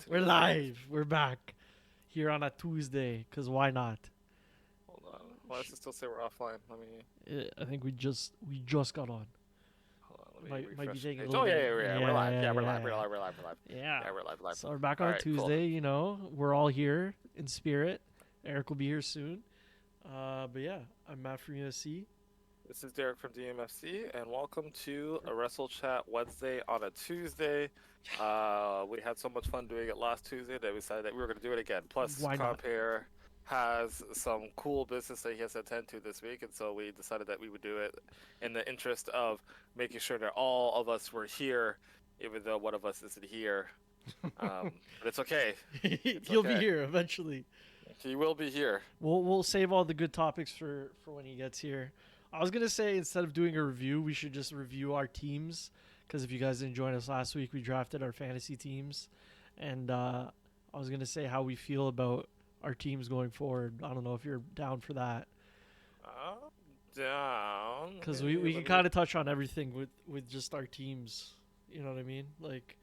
We're live. We're back here on a Tuesday, because why not? Hold on. Why does it still say we're offline? Let me. I think we just got on. Hold on. Let me Might be refresh the taking a page. little Oh, yeah, bit. yeah, yeah. We're live. Yeah, we're live. We're live. We're live. We're live. Yeah. Yeah, we're live. So we're back All on right, Tuesday. You know, we're all here in spirit. Eric will be here soon. But yeah, I'm Matt from USC. This is Derek from DMFC, and welcome to a Wrestle Chat Wednesday on a Tuesday. We had so much fun doing it last Tuesday that we decided that we were going to do it again. Plus, Why not? Compare has some cool business that he has to attend to this week, and so we decided that we would do it in the interest of making sure that all of us were here, even though one of us isn't here. But it's okay. He'll be here eventually. He will be here. We'll save all the good topics for when he gets here. I was gonna say, instead of doing a review, we should just review our teams, because if you guys didn't join us last week, we drafted our fantasy teams, and I was gonna say how we feel about our teams going forward. I don't know if you're down for that, Down. because we can kind of touch on everything with just our teams. You know what I mean? Like,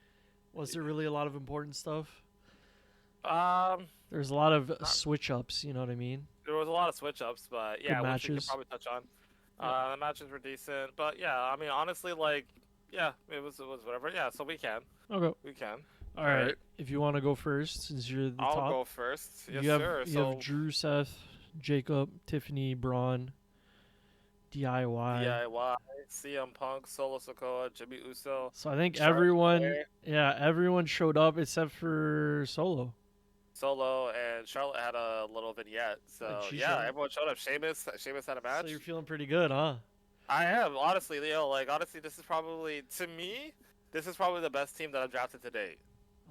was there really a lot of important stuff? There's a lot of switch ups. You know what I mean? There was a lot of switch ups, but yeah, Good which we could matches. probably touch on. The matches were decent, but yeah, I mean, honestly, like, yeah, it was whatever. Yeah, so we can. Okay. We can. All right. If you want to go first, since you're the I'll top. go first. Yes, you have, sir. You have Drew, Seth, Jacob, Tiffany, Braun, DIY, CM Punk, Solo Sikoa, Jimmy Uso. So I think Charlotte everyone showed up except for Solo. Solo and Charlotte had a little vignette. So yeah, everyone showed up. Sheamus had a match. So you're feeling pretty good, huh? I am, honestly, Leo. Like, honestly, this is probably, to me, the best team that I've drafted to date.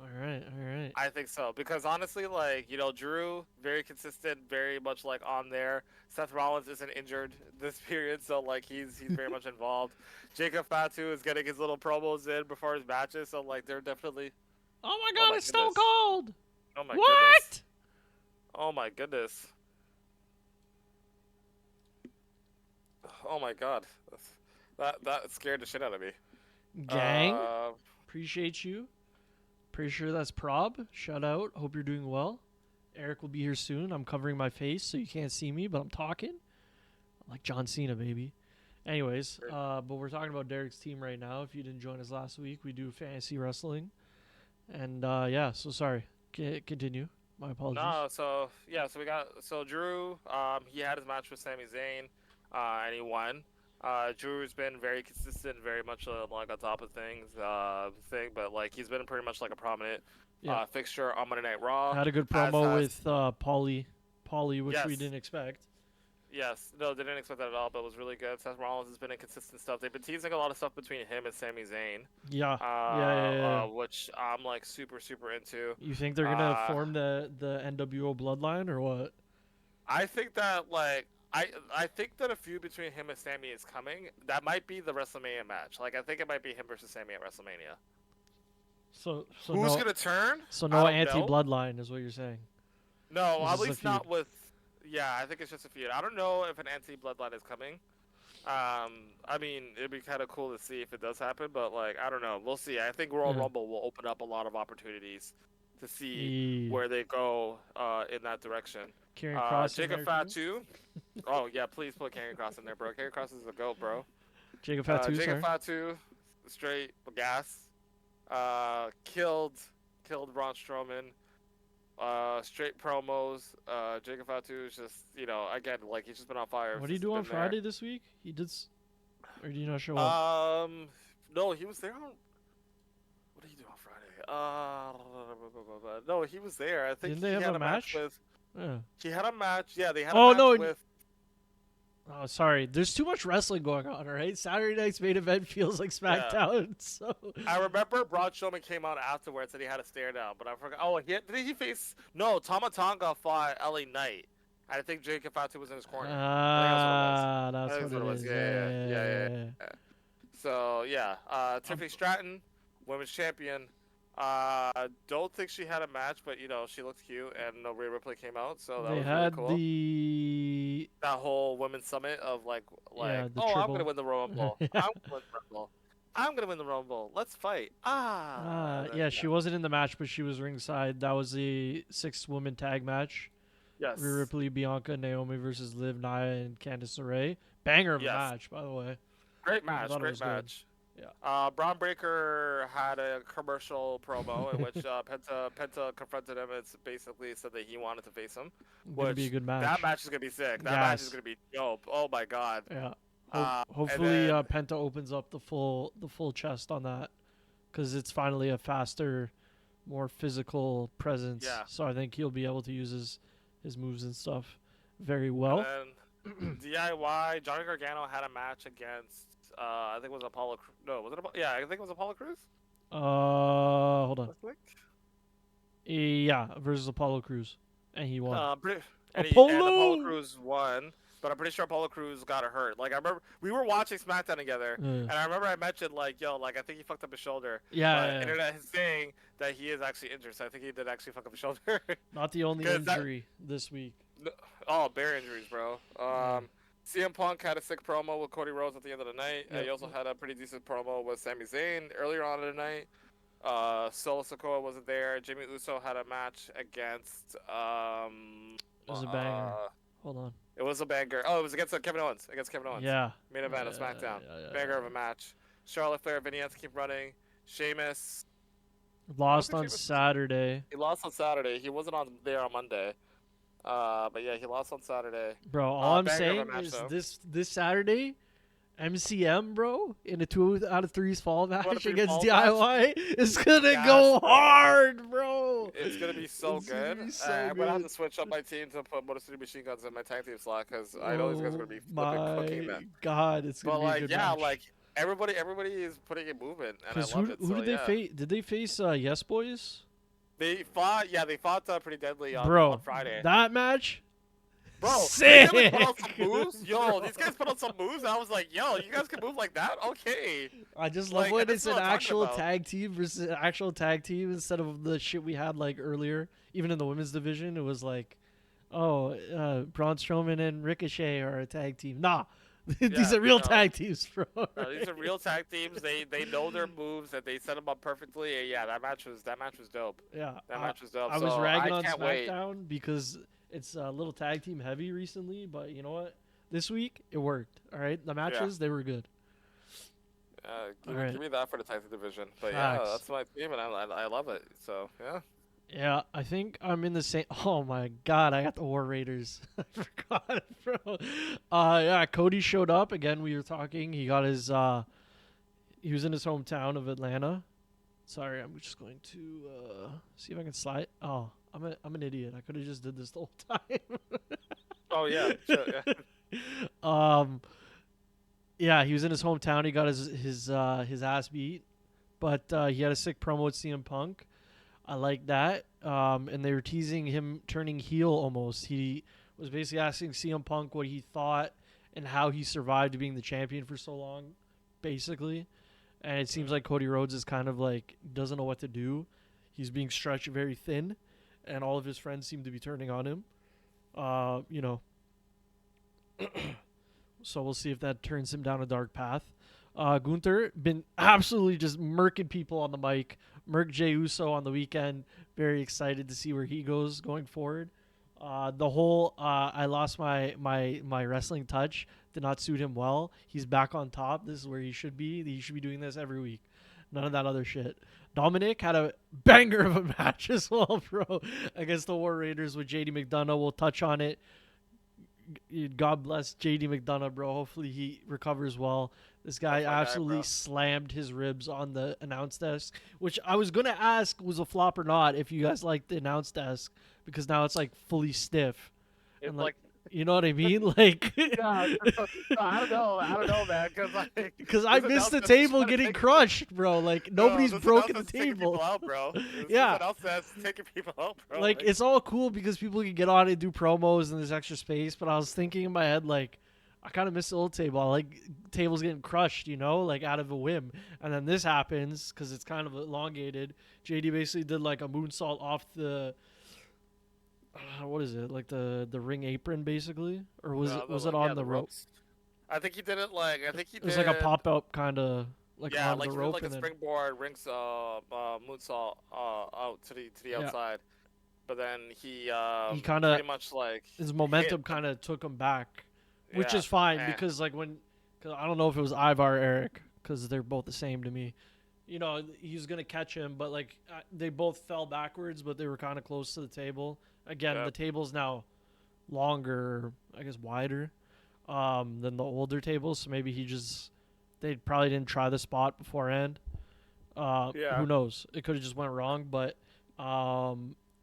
All right. I think so, because honestly, like, you know, Drew, very consistent, very much like on there. Seth Rollins isn't injured this period, so like he's very much involved. Jacob Fatu is getting his little promos in before his matches, so like they're definitely. Oh my God, it's Stone Cold. Oh my what? Goodness. Oh my goodness. Oh my God. That scared the shit out of me. Gang, appreciate you. Pretty sure that's Prob. Shout out. Hope you're doing well. Eric will be here soon. I'm covering my face so you can't see me, but I'm talking. Like John Cena, baby. Anyways, but we're talking about Derek's team right now. If you didn't join us last week, we do fantasy wrestling. And yeah, so sorry. Continue. My apologies. No, so Drew, he had his match with Sami Zayn, and he won. Drew's been very consistent, very much like on top of things, but like he's been pretty much like a prominent fixture on Monday Night Raw. Had a good promo with Paulie, which we didn't expect. Yes, no, they didn't expect that at all, but it was really good. Seth Rollins has been inconsistent stuff. They've been teasing a lot of stuff between him and Sami Zayn. Yeah. Which I'm like super into. You think they're gonna form the NWO bloodline or what? I think that like. I think that a feud between him and Sami is coming. That might be the WrestleMania match. Like, I think it might be him versus Sami at WrestleMania. So who's gonna turn? So no anti-bloodline is what you're saying. No, at least not with. Yeah, I think it's just a feud. I don't know if an anti-bloodline is coming. I mean, it'd be kind of cool to see if it does happen, but like, I don't know. We'll see. I think Royal Rumble will open up a lot of opportunities to see where they go in that direction. Jacob Fatu. Oh yeah, please put Karrion Kross in there, bro. Karrion Kross is the GOAT, bro. Jacob Fatu. Fatu, straight gas. Killed Braun Strowman. Straight promos. Jacob Fatu is just, you know, again, like he's just been on fire. What did he do on Friday this week? He did, or did he not show up? No, he was there on. What did he do on Friday? No, he was there. I think Didn't they have a match with. Yeah. He had a match. Yeah, they had a match with. Oh, sorry. There's too much wrestling going on, right? Saturday night's main event feels like SmackDown. Yeah. So I remember Braun Strowman came out afterwards and he had a stare down, but I forgot. Oh, did he face? No, Tama Tonga fought LA Knight. I think Jacob Fatu was in his corner. That's what it was. Yeah. So yeah, Tiffany Stratton, women's champion. Don't think she had a match, but you know she looked cute, and no Rhea Ripley came out, so that was really cool. That whole women's summit of like, I'm gonna win the Royal Rumble. I'm gonna win the Rumble. I'm going to win the Rumble. Let's fight. Yeah, she wasn't in the match, but she was ringside. That was the 6-woman tag match. Yes. Rhea Ripley, Bianca, Naomi versus Liv, Nia, and Candice LeRae. Banger of a match, by the way. Great match. Great match. Yeah. Braun Breaker had a commercial promo in which Penta confronted him and basically said that he wanted to face him. Gonna be a good match. That match is gonna be sick. That match is gonna be dope. Oh my god. Yeah. Hopefully, Penta opens up the full chest on that, because it's finally a faster, more physical presence. Yeah. So I think he'll be able to use his moves and stuff very well. And then DIY, Johnny Gargano had a match against I think it was Apollo. No, was it? I think it was Apollo Crews. Hold on. Yeah, versus Apollo Crews, and he won. And Apollo Crews won, but I'm pretty sure Apollo Crews got hurt. Like I remember, we were watching SmackDown together, and I remember I mentioned I think he fucked up his shoulder. Yeah. Internet is saying that he is actually injured, so I think he did actually fuck up his shoulder. Not the only injury this week. Oh, bare injuries, bro. CM Punk had a sick promo with Cody Rhodes at the end of the night. He also had a pretty decent promo with Sami Zayn earlier on in the night. Solo Sikoa wasn't there. Jimmy Uso had a match against. It was a banger. Hold on. It was a banger. Oh, it was against Kevin Owens. Yeah. Main event of SmackDown. Banger of a match. Charlotte Flair, Vinny had to keep running. Sheamus. Lost on Saturday. He lost on Saturday. He wasn't there on Monday. But yeah, he lost on Saturday. Bro, all I'm saying is this Saturday, MCM, bro, in a 2 out of 3 fall match against DIY is gonna go hard, bro. It's gonna be so good. I'm gonna have to switch up my team to put Motor City Machine Guns in my tag team slot because I know these guys are gonna be cooking that. God, it's gonna be a good match. Everybody is putting in movement, and I love it. Who did they face? Did they face Yes Boys? They fought pretty deadly on Friday. That match? Bro, sick! They put on some moves? Yo, these guys put on some moves, and I was like, yo, you guys can move like that? Okay. I just love when it's an actual tag team versus an actual tag team instead of the shit we had earlier. Even in the women's division, it was like, Braun Strowman and Ricochet are a tag team. Nah. These are real tag teams, bro. No, these are real tag teams. They know their moves, and they set them up perfectly. And yeah, that match was dope. Yeah, that match was dope. I was ragging on SmackDown because it's a little tag team heavy recently, but you know what? This week it worked. All right, the matches they were good. Give me that for the tag team division. But yeah, that's my team, and I love it. So yeah. Yeah, I think I'm in the same. Oh my god, I got the War Raiders. I forgot, bro. Yeah, Cody showed up again. We were talking. He got his. He was in his hometown of Atlanta. Sorry, I'm just going to see if I can slide. Oh, I'm an idiot. I could have just did this the whole time. Oh yeah, sure, yeah. Yeah, he was in his hometown. He got his ass beat, but he had a sick promo with CM Punk. I like that. And they were teasing him turning heel almost. He was basically asking CM Punk what he thought and how he survived being the champion for so long, basically. And it seems like Cody Rhodes is kind of doesn't know what to do. He's being stretched very thin, and all of his friends seem to be turning on him. So we'll see if that turns him down a dark path. Gunther been absolutely just murking people on the mic. Merc Jey Uso on the weekend. Very excited to see where he goes going forward. The whole I lost my wrestling touch did not suit him well. He's back on top. This is where he should be. He should be doing this every week. None of that other shit. Dominic had a banger of a match as well, bro, against the War Raiders with JD McDonough. We'll touch on it. God bless JD McDonough, bro. Hopefully he recovers well. This guy absolutely slammed his ribs on the announce desk, which I was going to ask was a flop or not if you guys like the announce desk, because now it's fully stiff. It's and you know what I mean? Yeah, I don't know, man. Because I missed the table getting crushed, bro. Nobody's broken the table. People out, bro. Yeah. Taking people out, bro. It's all cool because people can get on it and do promos and there's extra space, but I was thinking in my head, I kind of miss the old table. I like tables getting crushed, out of a whim. And then this happens because it's kind of elongated. JD basically did a moonsault off the... what is it? The ring apron, basically? Or was it on the ropes? I think he did it It was a pop-up kind of like Yeah, onto like the he did rope like a and then springboard rings moonsault out to the yeah, outside, but then he he kind of pretty much like his hit momentum kind of took him back, which yeah, is fine and because like cause I don't know if it was Ivar or Eric because they're both the same to me. You know, he's gonna catch him, but like they both fell backwards, but they were kind of close to the table. Again, yeah, the table's now longer, I guess wider, than the older tables. So maybe they probably didn't try the spot beforehand. yeah. Who knows? It could have just went wrong, but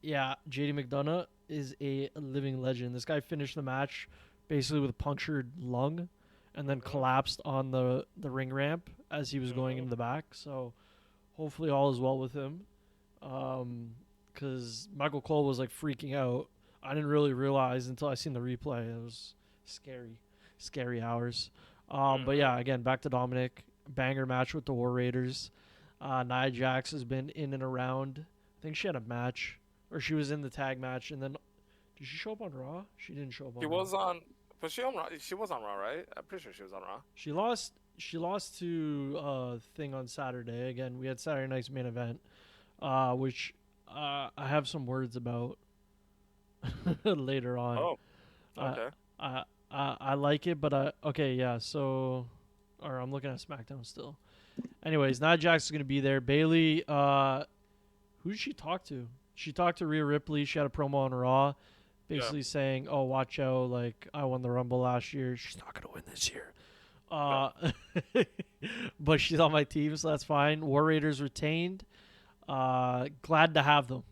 yeah, JD McDonough is a living legend. This guy finished the match basically with a punctured lung, and then Mhm. collapsed on the ring ramp as he was going Mhm. into the back. So hopefully all is well with him. Because Michael Cole was like freaking out. I didn't really realize until I seen the replay. It was scary, scary hours. But Mhm. yeah, again, back to Dominic. Banger match with the War Raiders. Nia Jax has been in and around. I think she had a match, or she was in the tag match, and then did she show up on Raw? She didn't show up She on Raw. was on, but she on Raw. She was on Raw, right? I'm pretty sure she was on Raw. She lost. She lost to Thing on Saturday. Again, we had Saturday night's main event, which I have some words about later on. Oh, I okay. I like it, but okay, yeah. So, or I'm looking at SmackDown still. Anyways, Nia Jax is gonna be there. Bailey, who did she talk to? She talked to Rhea Ripley. She had a promo on Raw, Yeah. basically saying, "Oh, watch out! Like I won the Rumble last year. She's not gonna win this year." No. But she's on my team, so that's fine. War Raiders retained. Glad to have them,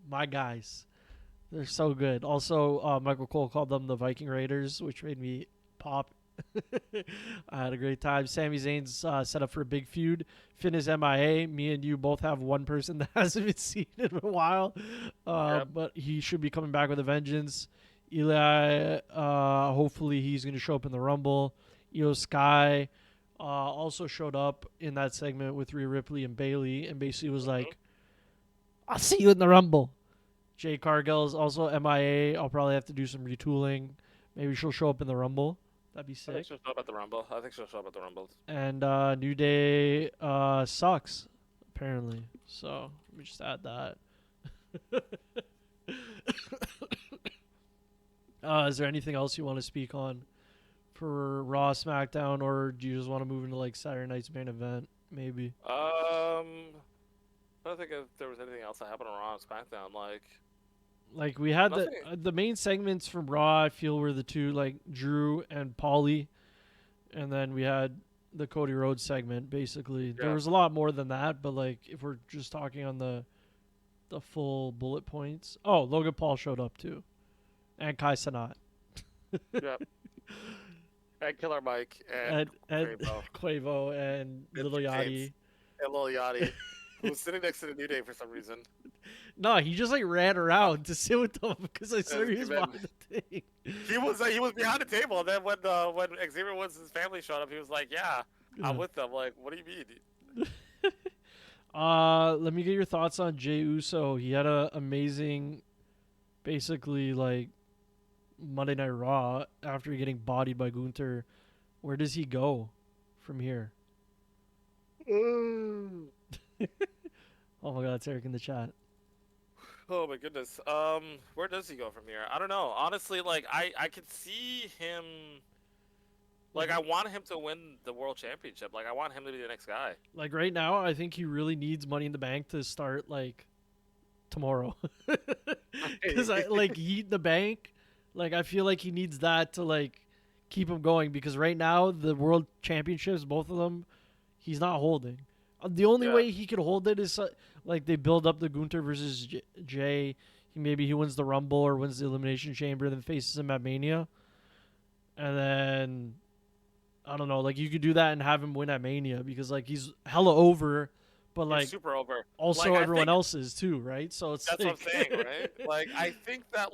my guys. They're so good. Also, Michael Cole called them the Viking Raiders, which made me pop. I had a great time. Sami Zayn's set up for a big feud. Finn is MIA. Me and you both have one person that hasn't been seen in a while, Yep. but he should be coming back with a vengeance. Eli, hopefully he's going to show up in the Rumble. Io Sky also showed up in that segment with Rhea Ripley and Bailey, and basically was Mhm. like, "I'll see you in the Rumble." Jay Cargill is also MIA. I'll probably have to do some retooling. Maybe she'll show up in the Rumble. That'd be I think sick. she'll show up at the Rumble. I think she'll show up at the Rumble. And New Day sucks, apparently. So let me just add that. Is there anything else you want to speak on for Raw, SmackDown, or do you just want to move into like Saturday night's main event? Maybe. I don't think if there was anything else that happened on Raw and SmackDown. Like we had Nothing. the main segments from Raw. I feel were the two like Drew and Paulie, and then we had the Cody Rhodes segment. Basically, there Yeah. was a lot more than that. But like if we're just talking on the full bullet points, oh, Logan Paul showed up too, and Kai Cenat. Yep. And Killer Mike and and Quavo Quavo and Lil Yachty. and Lil Yachty, who was sitting next to the New Day for some reason. No, he just like ran around to sit with them because I swear he was Amen. behind the thing. He was behind the table, and then when Xavier Woods' family showed up, he was like, "Yeah, I'm with them." Like, what do you mean? Let me get your thoughts on Jey Uso. He had a amazing, basically like Monday Night Raw after getting bodied by Gunther. Where does he go from here? Oh my God, it's Eric in the chat. Oh my goodness. Where does he go from here? I don't know. Honestly, like I could see him. Like I want him to win the world championship. Like I want him to be the next guy. Like right now, I think he really needs Money in the Bank to start like tomorrow. Because I like Heat the Bank. Like I feel like he needs that to like keep him going. Because right now the world championships, both of them, he's not holding. The only way he could hold it is like they build up the Gunther versus Jay. Maybe he wins the Rumble or wins the Elimination Chamber, then faces him at Mania, and then I don't know. Like you could do that and have him win at Mania because like he's hella over, but like he's super over. also like, everyone else is too, right? So it's that's like, what I'm saying, right? Like I think that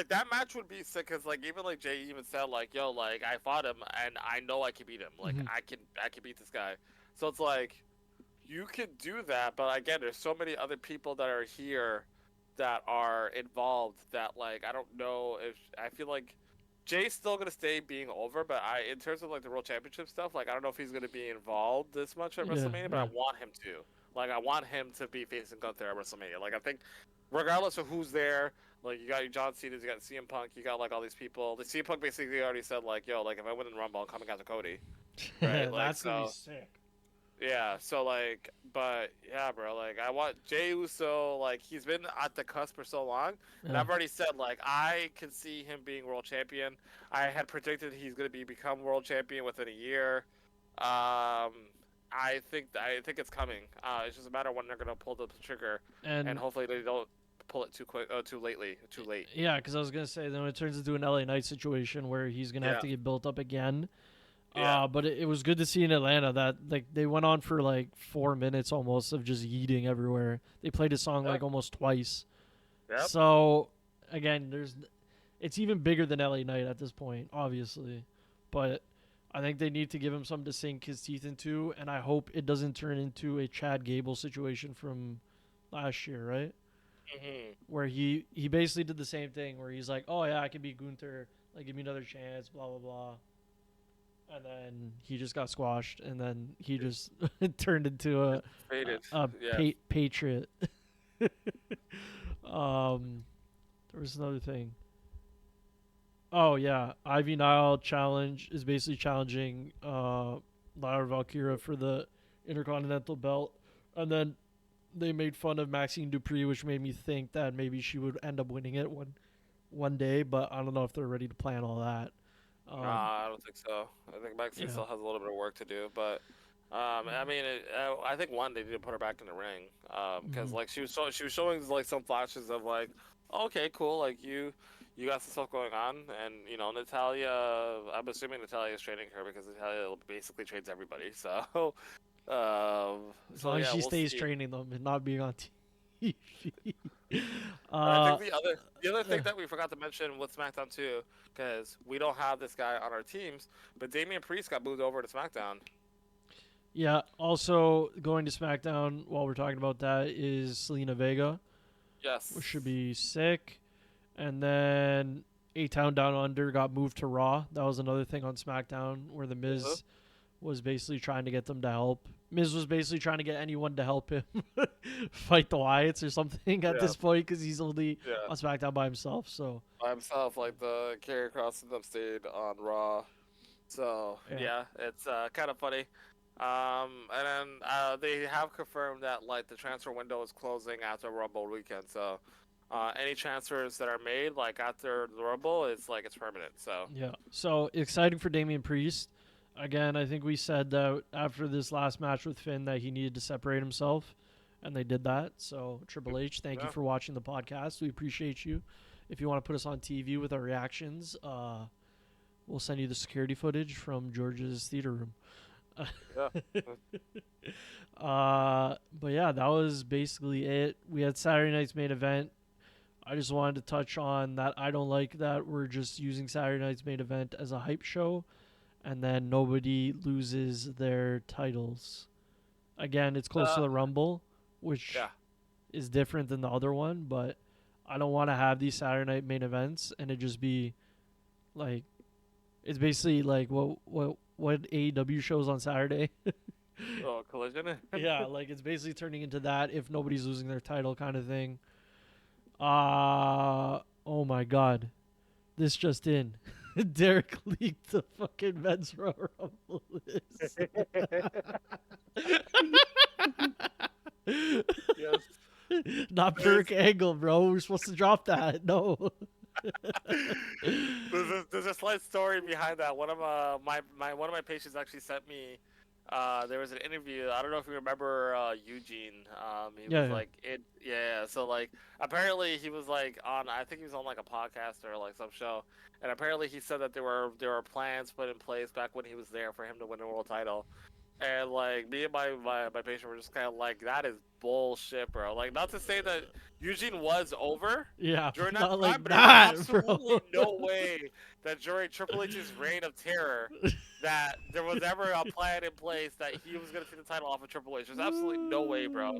that match would be sick because like even like Jay even said like yo like I fought him and I know I can beat him. Like I can beat this guy. So it's like. You could do that, but again, there's so many other people that are here that are involved that, like, I don't know if I feel like Jay's still gonna stay being over, but in terms of like the World Championship stuff, like I don't know if he's gonna be involved this much at WrestleMania, but I want him to. Like I want him to be facing Gunther at WrestleMania. Like I think, regardless of who's there, like you got your John Cena, you got CM Punk, you got like all these people. The CM Punk basically already said like, yo, like if I win in the Rumble, I'm coming after Cody. Right? Like, that's gonna be sick. Yeah, so like, but yeah, bro, like I want Jey Uso, like he's been at the cusp for so long, and I've already said like I can see him being world champion. I had predicted he's gonna become world champion within a year. I think it's coming. It's just a matter of when they're gonna pull the trigger, and hopefully they don't pull it too late. Yeah, because I was gonna say then it turns into an LA Knight situation where he's gonna have to get built up again. Yeah. But it was good to see in Atlanta that like they went on for like 4 minutes almost of just yeeting everywhere. They played a song like almost twice. Yep. So again, it's even bigger than LA Knight at this point, obviously. But I think they need to give him something to sink his teeth into, and I hope it doesn't turn into a Chad Gable situation from last year, right? Mm-hmm. Where he basically did the same thing, where he's like, "Oh yeah, I can beat Gunther. Like, give me another chance." Blah blah blah. And then he just got squashed, and then he just turned into a patriot. There was another thing. Oh yeah, Ivy Nile is basically challenging Lyra Valkyria for the Intercontinental belt, and then they made fun of Maxine Dupree, which made me think that maybe she would end up winning it one day, but I don't know if they're ready to plan all that. I don't think so. I think Maxine still has a little bit of work to do, but I mean, I think they need to put her back in the ring because like she was showing like some flashes of like, oh, okay, cool, like you got some stuff going on, and you know Natalya. I'm assuming Natalya is training her because Natalya basically trains everybody. So as long as she stays training them and not being on TV. I think the other thing that we forgot to mention with SmackDown too, because we don't have this guy on our teams, but Damian Priest got moved over to SmackDown. Yeah. Also going to SmackDown while we're talking about that is Selena Vega. Yes. Which should be sick. And then A-Town Down Under got moved to Raw. That was another thing on SmackDown where the Miz was basically trying to get them to help. Miz was basically trying to get anyone to help him fight the Wyatts or something at this point because he's only on SmackDown by himself. So by himself, like the Karrion Kross and them stayed on Raw. So it's kind of funny. And then they have confirmed that like the transfer window is closing after Rumble weekend. So any transfers that are made like after the Rumble, it's permanent. So yeah, so exciting for Damian Priest. Again, I think we said that after this last match with Finn that he needed to separate himself, and they did that. So Triple H, thank you for watching the podcast. We appreciate you. If you want to put us on TV with our reactions, we'll send you the security footage from George's theater room. But yeah, that was basically it. We had Saturday night's main event. I just wanted to touch on that. I don't like that we're just using Saturday night's main event as a hype show, and then nobody loses their titles. Again, it's close to the Rumble, which is different than the other one, but I don't want to have these Saturday night main events and it just be like, it's basically like what AEW shows on Saturday. Collision? Yeah, like it's basically turning into that if nobody's losing their title kind of thing. Oh my God. This just in. Derek leaked the fucking men's Royal Rumble list. Yes. Not Burke Angle, bro. We're supposed to drop that. No. There's a slight story behind that. One of my patients actually sent me. There was an interview. I don't know if you remember Eugene. He was like it. Yeah. So like apparently he was like on. I think he was on like a podcast or like some show. And apparently he said that there were plans put in place back when he was there for him to win the world title. And like me and my patient were just kind of like, that is bullshit, bro. Like, not to say that Eugene was over during that time, like but there's absolutely no way that during Triple H's reign of terror that there was ever a plan in place that he was going to take the title off of Triple H. There's absolutely no way, bro.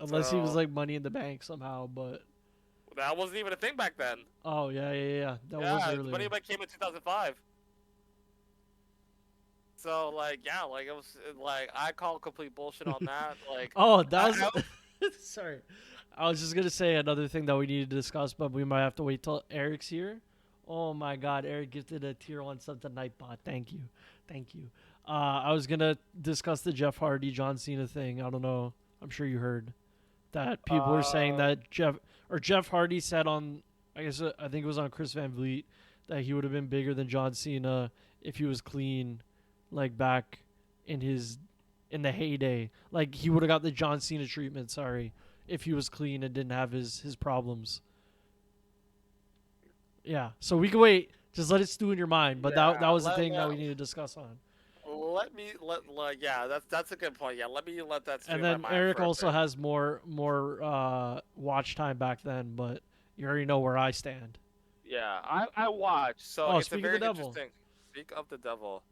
Unless he was like Money in the Bank somehow, but That wasn't even a thing back then. Oh, yeah. That was earlier. Money Bank came in 2005. So, like, yeah, like, it was, like, I call complete bullshit on that. Like, oh, that was... Sorry. I was just going to say another thing that we needed to discuss, but we might have to wait till Eric's here. Oh, my God. Eric gifted a tier 1 sub to Nightbot. Thank you. I was going to discuss the Jeff Hardy, John Cena thing. I don't know. I'm sure you heard that people were saying that Jeff Hardy said on, I think it was on Chris Van Vliet, that he would have been bigger than John Cena if he was clean, like back in the heyday. Like he would have got the John Cena treatment, if he was clean and didn't have his problems. Yeah, so we can wait. Just let it stew in your mind. But that was the thing that we need to discuss on. Yeah, that's a good point. Yeah, let that stew in my mind. And then mind Eric for a also bit. has more watch time back then, but you already know where I stand. Yeah, I watch. So it's a very interesting. Speak of the devil.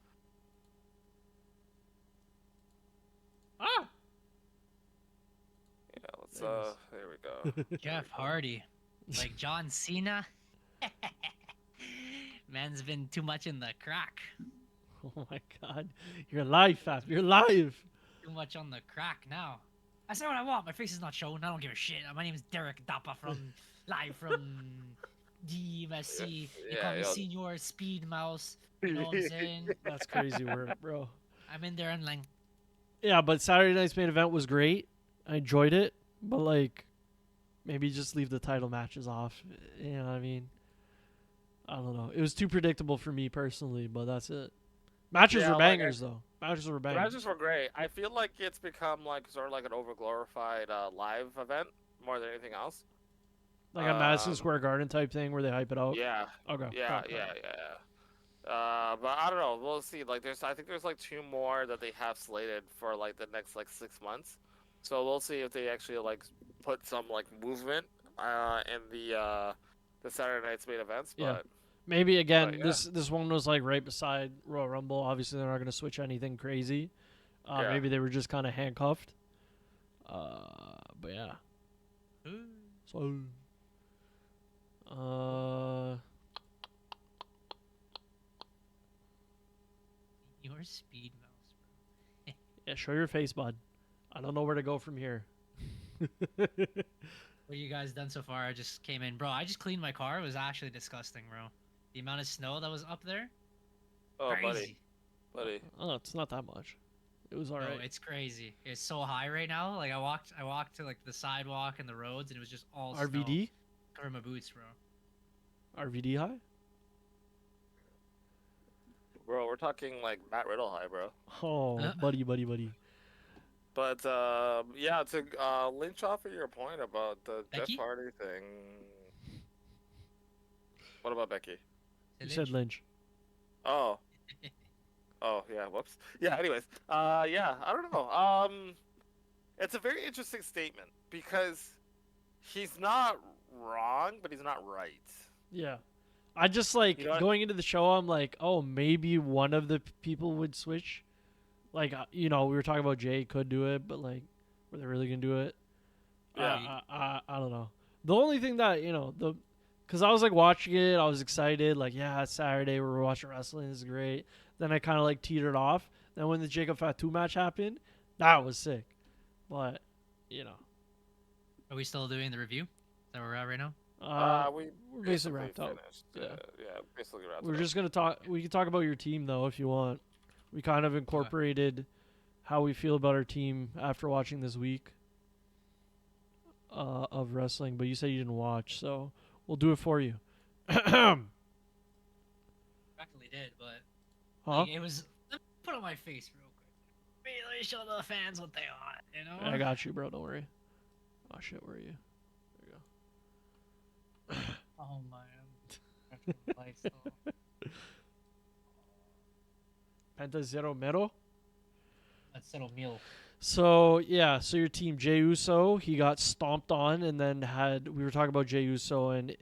Ah. Yeah, let's there we go. Jeff Hardy, like John Cena. Man's been too much in the crack. Oh my God, you're live, Faf. You're live. Too much on the crack now. I say what I want. My face is not shown. I don't give a shit. My name is Derek Dappa live from EMFC. They call me Senior Speed Mouse. You know what I'm saying? That's crazy work, bro. I'm in there and like. Yeah, but Saturday night's main event was great. I enjoyed it, but like, maybe just leave the title matches off. You know what I mean? I don't know. It was too predictable for me personally, but that's it. Matches were bangers, though. Matches were bangers. Matches were great. I feel like it's become like sort of like an overglorified live event more than anything else. Like a Madison Square Garden type thing where they hype it out. Yeah. Okay. Yeah. But I don't know. We'll see. Like, I think there's like 2 more that they have slated for like the next like 6 months. So we'll see if they actually like put some like movement in the Saturday night's main events. But yeah. Maybe again, this one was like right beside Royal Rumble. Obviously, they're not going to switch anything crazy. Maybe they were just kind of handcuffed. But yeah. So. Your speed mouse, bro. Yeah, show your face, bud. I don't know where to go from here. What you guys done so far? I just came in, bro. I just cleaned my car. It was actually disgusting, bro. The amount of snow that was up there. Oh, crazy. buddy. Oh, it's not that much. It was alright. No, it's crazy. It's so high right now. Like I walked to like the sidewalk and the roads, and it was just all RVD. Snow. Cover my boots, bro. RVD high. Bro, we're talking like Matt Riddle high, bro. Oh, buddy. But yeah, to lynch off of your point about the Becky? Jeff Hardy thing. What about Becky? You said Lynch. Oh. Oh yeah. Whoops. Yeah. Anyways. Yeah. I don't know. It's a very interesting statement because he's not wrong, but he's not right. Yeah. I just like going into the show. I'm like, oh, maybe one of the people would switch. Like, we were talking about Jay could do it, but like, were they really gonna do it? Yeah. I don't know. The only thing that because I was like watching it, I was excited. Like, yeah, it's Saturday, we're watching wrestling. This is great. Then I kind of like teetered off. Then when the Jacob Fatu match happened, that was sick. But Are we still doing the review? Is that where we're at right now? We're basically wrapped up. Yeah, basically wrapped up. We're just gonna talk. We can talk about your team though if you want. We kind of incorporated how we feel about our team after watching this week of wrestling, but you said you didn't watch, so we'll do it for you. Practically did, but huh? It was. Let me put on my face real quick. Let me show the fans what they want. I got you, bro. Don't worry. Oh shit, where are you? There you go. Oh my. Lights off. Penta Zero Mero? That's Zero Mil. So, yeah, your team, Jey Uso, he got stomped on, and then we were talking about Jey Uso and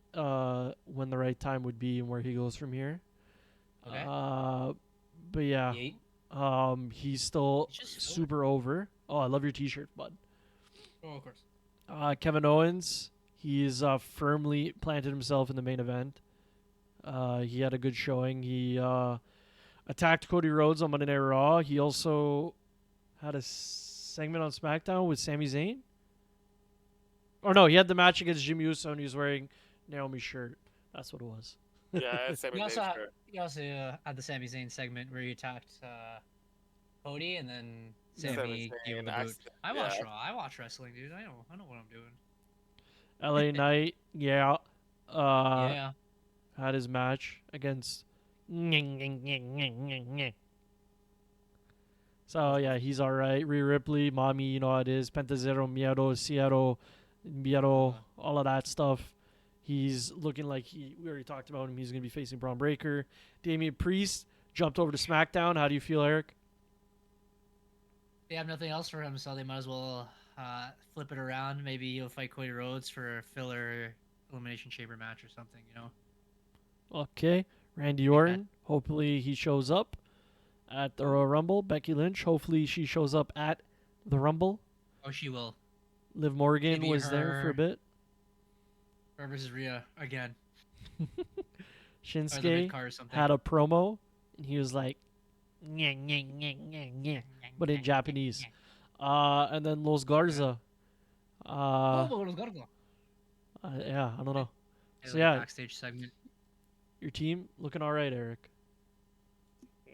when the right time would be and where he goes from here. Okay. But yeah, he's still super over. Oh, I love your t-shirt, bud. Oh, of course. Kevin Owens, He's firmly planted himself in the main event. He had a good showing. He attacked Cody Rhodes on Monday Night Raw. He also had a segment on SmackDown with Sami Zayn. Or no, he had the match against Jimmy Uso and he was wearing Naomi's shirt. That's what it was. Yeah, it's Sami Zayn's shirt. He also had the Sami Zayn segment where he attacked Cody and then Sami gave him the boot. I watch Raw. I watch wrestling, dude. I know what I'm doing. LA Knight, yeah. Yeah. Had his match against. So yeah, he's all right. Rhea Ripley, Mommy, you know how it is. Penta Zero, Miedo, Cierro, Miedo, all of that stuff. He's looking like we already talked about him. He's going to be facing Braun Breaker. Damian Priest jumped over to SmackDown. How do you feel, Eric? They have nothing else for him, so they might as well flip it around. Maybe he'll fight Cody Rhodes for a filler Elimination Chamber match or something, you know? Okay. Randy Orton, hopefully he shows up at the Royal Rumble. Becky Lynch, hopefully she shows up at the Rumble. Oh, she will. Liv Morgan Maybe was there for a bit. Her versus Rhea again. Shinsuke had a promo, and he was like, nyeh, nyeh, nyeh, nyeh, nyeh, but in Japanese. And then Los Garza. Los Garza. Yeah, I don't know. So yeah, backstage segment. Your team looking all right, Eric.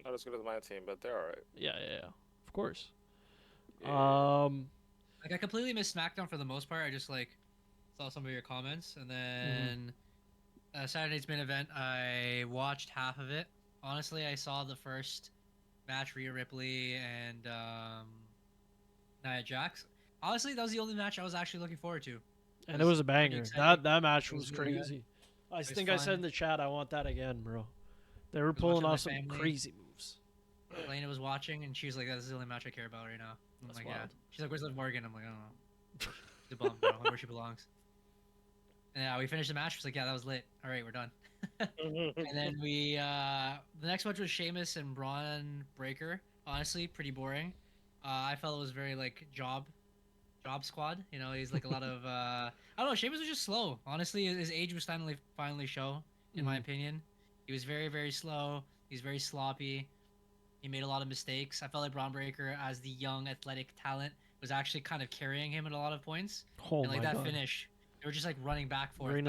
Not as good as my team, but they're all right. Yeah, of course. Yeah. Like I completely missed SmackDown for the most part. I just saw some of your comments, and then Saturday's main event. I watched half of it. Honestly, I saw the first match, Rhea Ripley and Nia Jax. Honestly, that was the only match I was actually looking forward to. And it was a banger. That match was crazy. I think I said in the chat, I want that again, bro. They were pulling off some crazy moves. Elena was watching, and she was like, "This is the only match I care about right now." I'm like, wild. "Yeah." She's like, "Where's Liv Morgan?" I'm like, "I don't know." The bum, bro. Where she belongs. And yeah, we finished the match. She's like, "Yeah, that was lit. All right, we're done." And then the next match was Sheamus and Braun Breaker. Honestly, pretty boring. I felt it was very job squad. You know, he's like a lot of I don't know. Sheamus was just slow. Honestly, his age was finally show, in my opinion. He was very, very slow. He's very sloppy. He made a lot of mistakes. I felt like Braun Breaker, as the young athletic talent, was actually kind of carrying him at a lot of points. Oh and my that God. finish, they were just running back forth.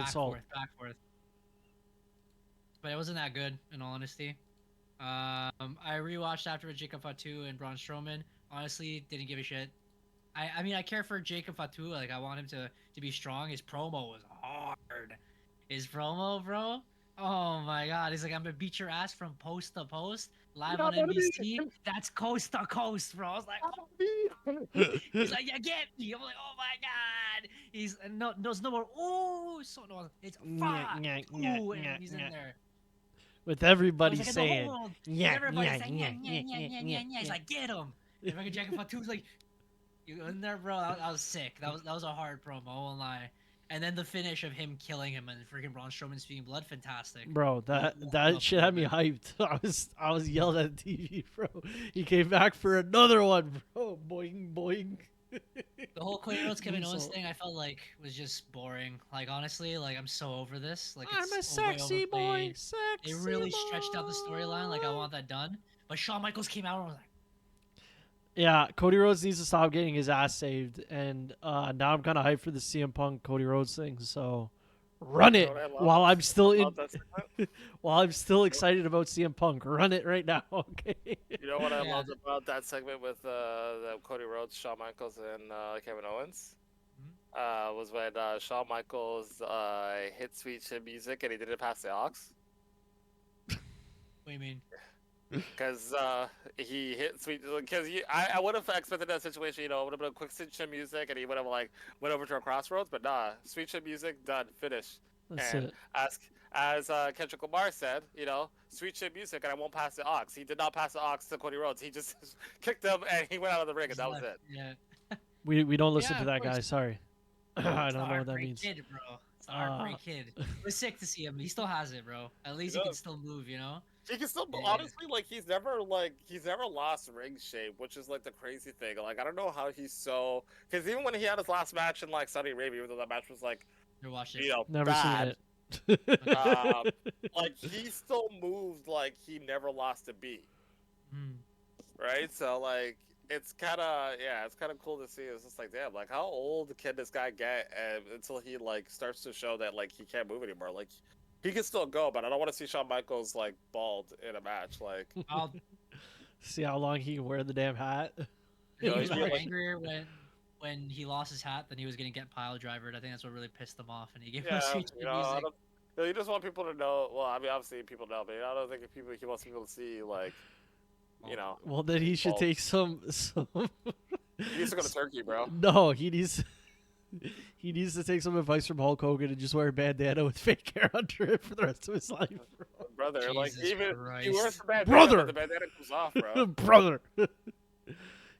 But it wasn't that good, in all honesty. I rewatched after with Jacob Fatu and Braun Strowman. Honestly, didn't give a shit. I mean, I care for Jacob Fatu. I want him to be strong. His promo was hard. His promo, bro. Oh my God. He's like, I'm gonna beat your ass from post to post, live on NBC. That's coast to coast, bro. I was like, oh. He's like, yeah, get me. I'm like, oh my God. He's there's no more. Oh, so no. It's fuck. Ooh, and he's in there. With everybody saying, yeah. He's like, get him. And fucking Jacob Fatu's like, you in there, bro? That was sick. That was a hard promo. I won't lie. And then the finish of him killing him and freaking Braun Strowman speaking blood, fantastic. Bro, that shit had me hyped. I was yelling at the TV, bro. He came back for another one, bro. Boing, boing. The whole Cody Rhodes Kevin Owens thing, I felt like was just boring. Honestly, I'm so over this. I'm a sexy boy. They really stretched out the storyline. I want that done. But Shawn Michaels came out and was like, yeah, Cody Rhodes needs to stop getting his ass saved, and now I'm kind of hyped for the CM Punk Cody Rhodes thing. So, run it while I'm still while I'm still excited about CM Punk. Run it right now, okay? You know what I loved about that segment with the Cody Rhodes, Shawn Michaels, and Kevin Owens? Was when Shawn Michaels hit Sweet Chin Music and he didn't pass the aux. What do you mean? Because he hit Sweet, because I would have expected that situation, it would have been a quick Sweet Chin Music and he would have went over to a crossroads, but nah, Sweet Chin Music, done, finish. That's and it. As Kendrick Lamar said, Sweet Chin Music and I won't pass the aux. He did not pass the aux to Cody Rhodes. He just kicked him and he went out of the ring and that was it. Yeah. We don't listen to that guy. Sorry. I don't know what that means. Kid, bro. It's a heartbreak kid. It was sick to see him. He still has it, bro. At least he can still move, He can still, honestly, he's never lost ring shape, which is the crazy thing. I don't know how he's so, because even when he had his last match in Saudi Arabia, even though that match was Never watched it. You know, Never bad. seen it. Like he still moved like he never lost a beat. Right? So like it's kind of cool to see. It's just like, damn, like how old can this guy get until he like starts to show that like he can't move anymore? Like he can still go, but I don't want to see Shawn Michaels like bald in a match. Like I'll See how long he can wear the damn hat. he No, was he'd be more like- angrier when he lost his hat than he was gonna get pile drivered. I think that's what really pissed him off, and he gave him a yeah, speech you know, I don't, you just want people to know. Well, I mean, obviously people know, but I don't think he wants people to see like, you know. Well, then he should bald. take some. He needs to go to Turkey, bro. No, he needs to take some advice from Hulk Hogan and just wear a bandana with fake hair under it for the rest of his life. Brother, like Jesus even Christ. he wears the bandana, Brother! but the bandana comes off, bro. Brother.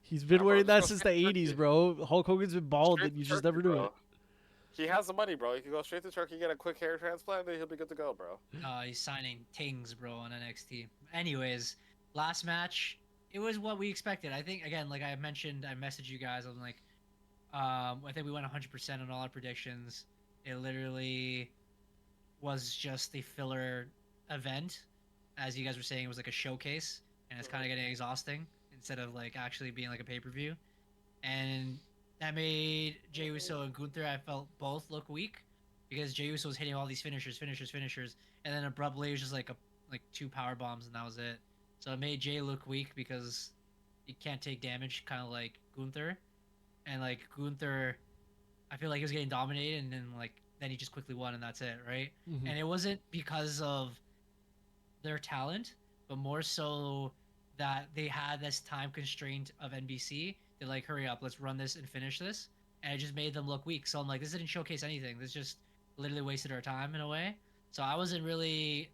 He's been Yeah, bro, wearing that just go since the straight to 80s, Turkey. bro. Hulk Hogan's been bald, Straight and you to just Turkey, never do bro. it. He has the money, bro. He can go straight to Turkey, get a quick hair transplant, and he'll be good to go, bro. He's signing Tings, bro, on NXT. Anyways, last match, it was what we expected. I think, again, like I mentioned, I messaged you guys. I'm like, I think we went 100% on all our predictions. It literally was just a filler event. As you guys were saying, it was like a showcase, and it's kind of getting exhausting instead of like actually being like a pay-per-view. And that made Jey Uso and Gunther, I felt, both look weak because Jey Uso was hitting all these finishers, and then abruptly it was just like two power bombs, and that was it. So it made Jey look weak because he can't take damage, kind of like Gunther. And like Gunther, I feel like he was getting dominated, and then he just quickly won, and that's it, right? Mhm. And it wasn't because of their talent, but more so that they had this time constraint of NBC. They're like, hurry up, let's run this and finish this. And it just made them look weak. So I'm like, this didn't showcase anything. This just literally wasted our time in a way. So I wasn't really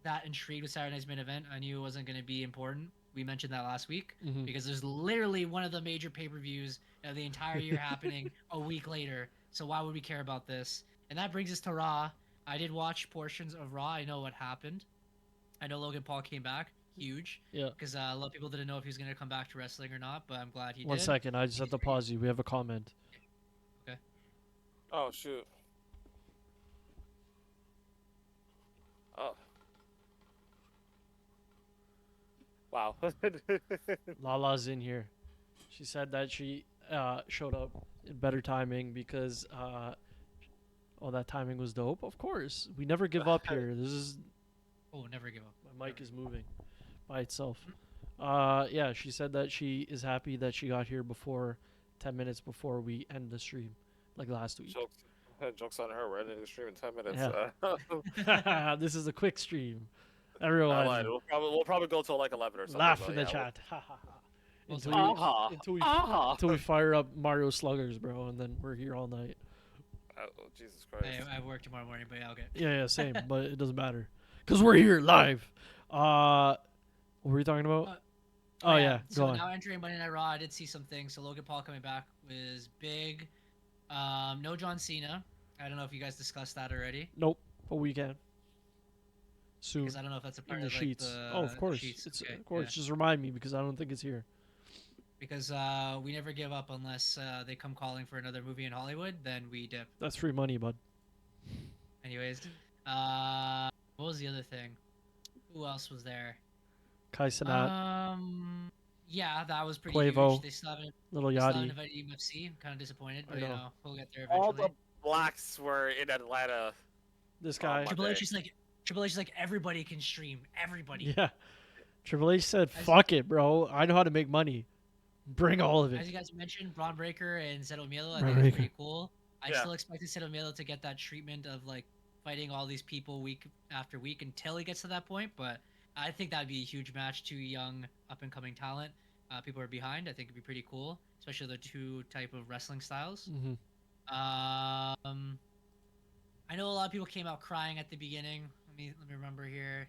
that intrigued with Saturday Night's main event. I knew it wasn't going to be important. We mentioned that last week Mhm. because there's literally one of the major pay-per-views of the entire year happening a week later. So why would we care about this? And that brings us to Raw. I did watch portions of Raw. I know what happened. I know Logan Paul came back. Huge. Yeah. Because a lot of people didn't know if he was going to come back to wrestling or not, but I'm glad he did. 1 second, I just have to pause you. We have a comment. Okay. Oh shoot. Oh. Wow. Lala's in here. She said that she showed up in better timing because that timing was dope. Of course, we never give up here. This is Oh, never give up. my mic is moving by itself. Yeah, she said that she is happy that she got here before 10 minutes before we end the stream, like last week. Jokes on her. We're ending the stream in 10 minutes. Yeah. This is a quick stream. I Everyone, lied. We'll probably go till like 11 or something. laugh but in the yeah, chat. Well, Until we fire up Mario Sluggers, bro, and then we're here all night. Oh, Jesus Christ. I have work tomorrow morning, but yeah, okay. Yeah, same, but it doesn't matter because we're here live. What were we talking about? Oh yeah, So go on. now entering Monday Night Raw, I did see some things. So Logan Paul coming back was big. No John Cena. I don't know if you guys discussed that already. Nope, but we can soon Because I don't know if that's a part in the of like, sheets. the Of course, sheets. it's Okay, of course. yeah. Just remind me because I don't think it's here. Because we never give up unless they come calling for another movie in Hollywood. Then we dip. That's free money, bud. Anyways, what was the other thing? Who else was there? Kai Cenat, Yeah, that was pretty Quavo, huge. They still haven't Little invited Yachty. EMFC. I'm kind of disappointed, I but know. we'll get there All eventually. the blacks were in Atlanta. This guy. Triple Monday. H is like everybody can stream. Everybody. Yeah. Triple H said, As- "Fuck it, bro. I know how to make money. Bring all of As it." you guys mentioned, Braun Breaker and Zero Miedo, I Braun think it's Breaker. pretty cool. I Yeah. still expected Zero Miedo to get that treatment of like fighting all these people week after week until he gets to that point, but I think that'd be a huge match. Two young, up and coming talent. People are behind. I think it'd be pretty cool, especially the two type of wrestling styles. Mhm. I know a lot of people came out crying at the beginning. Let me remember here.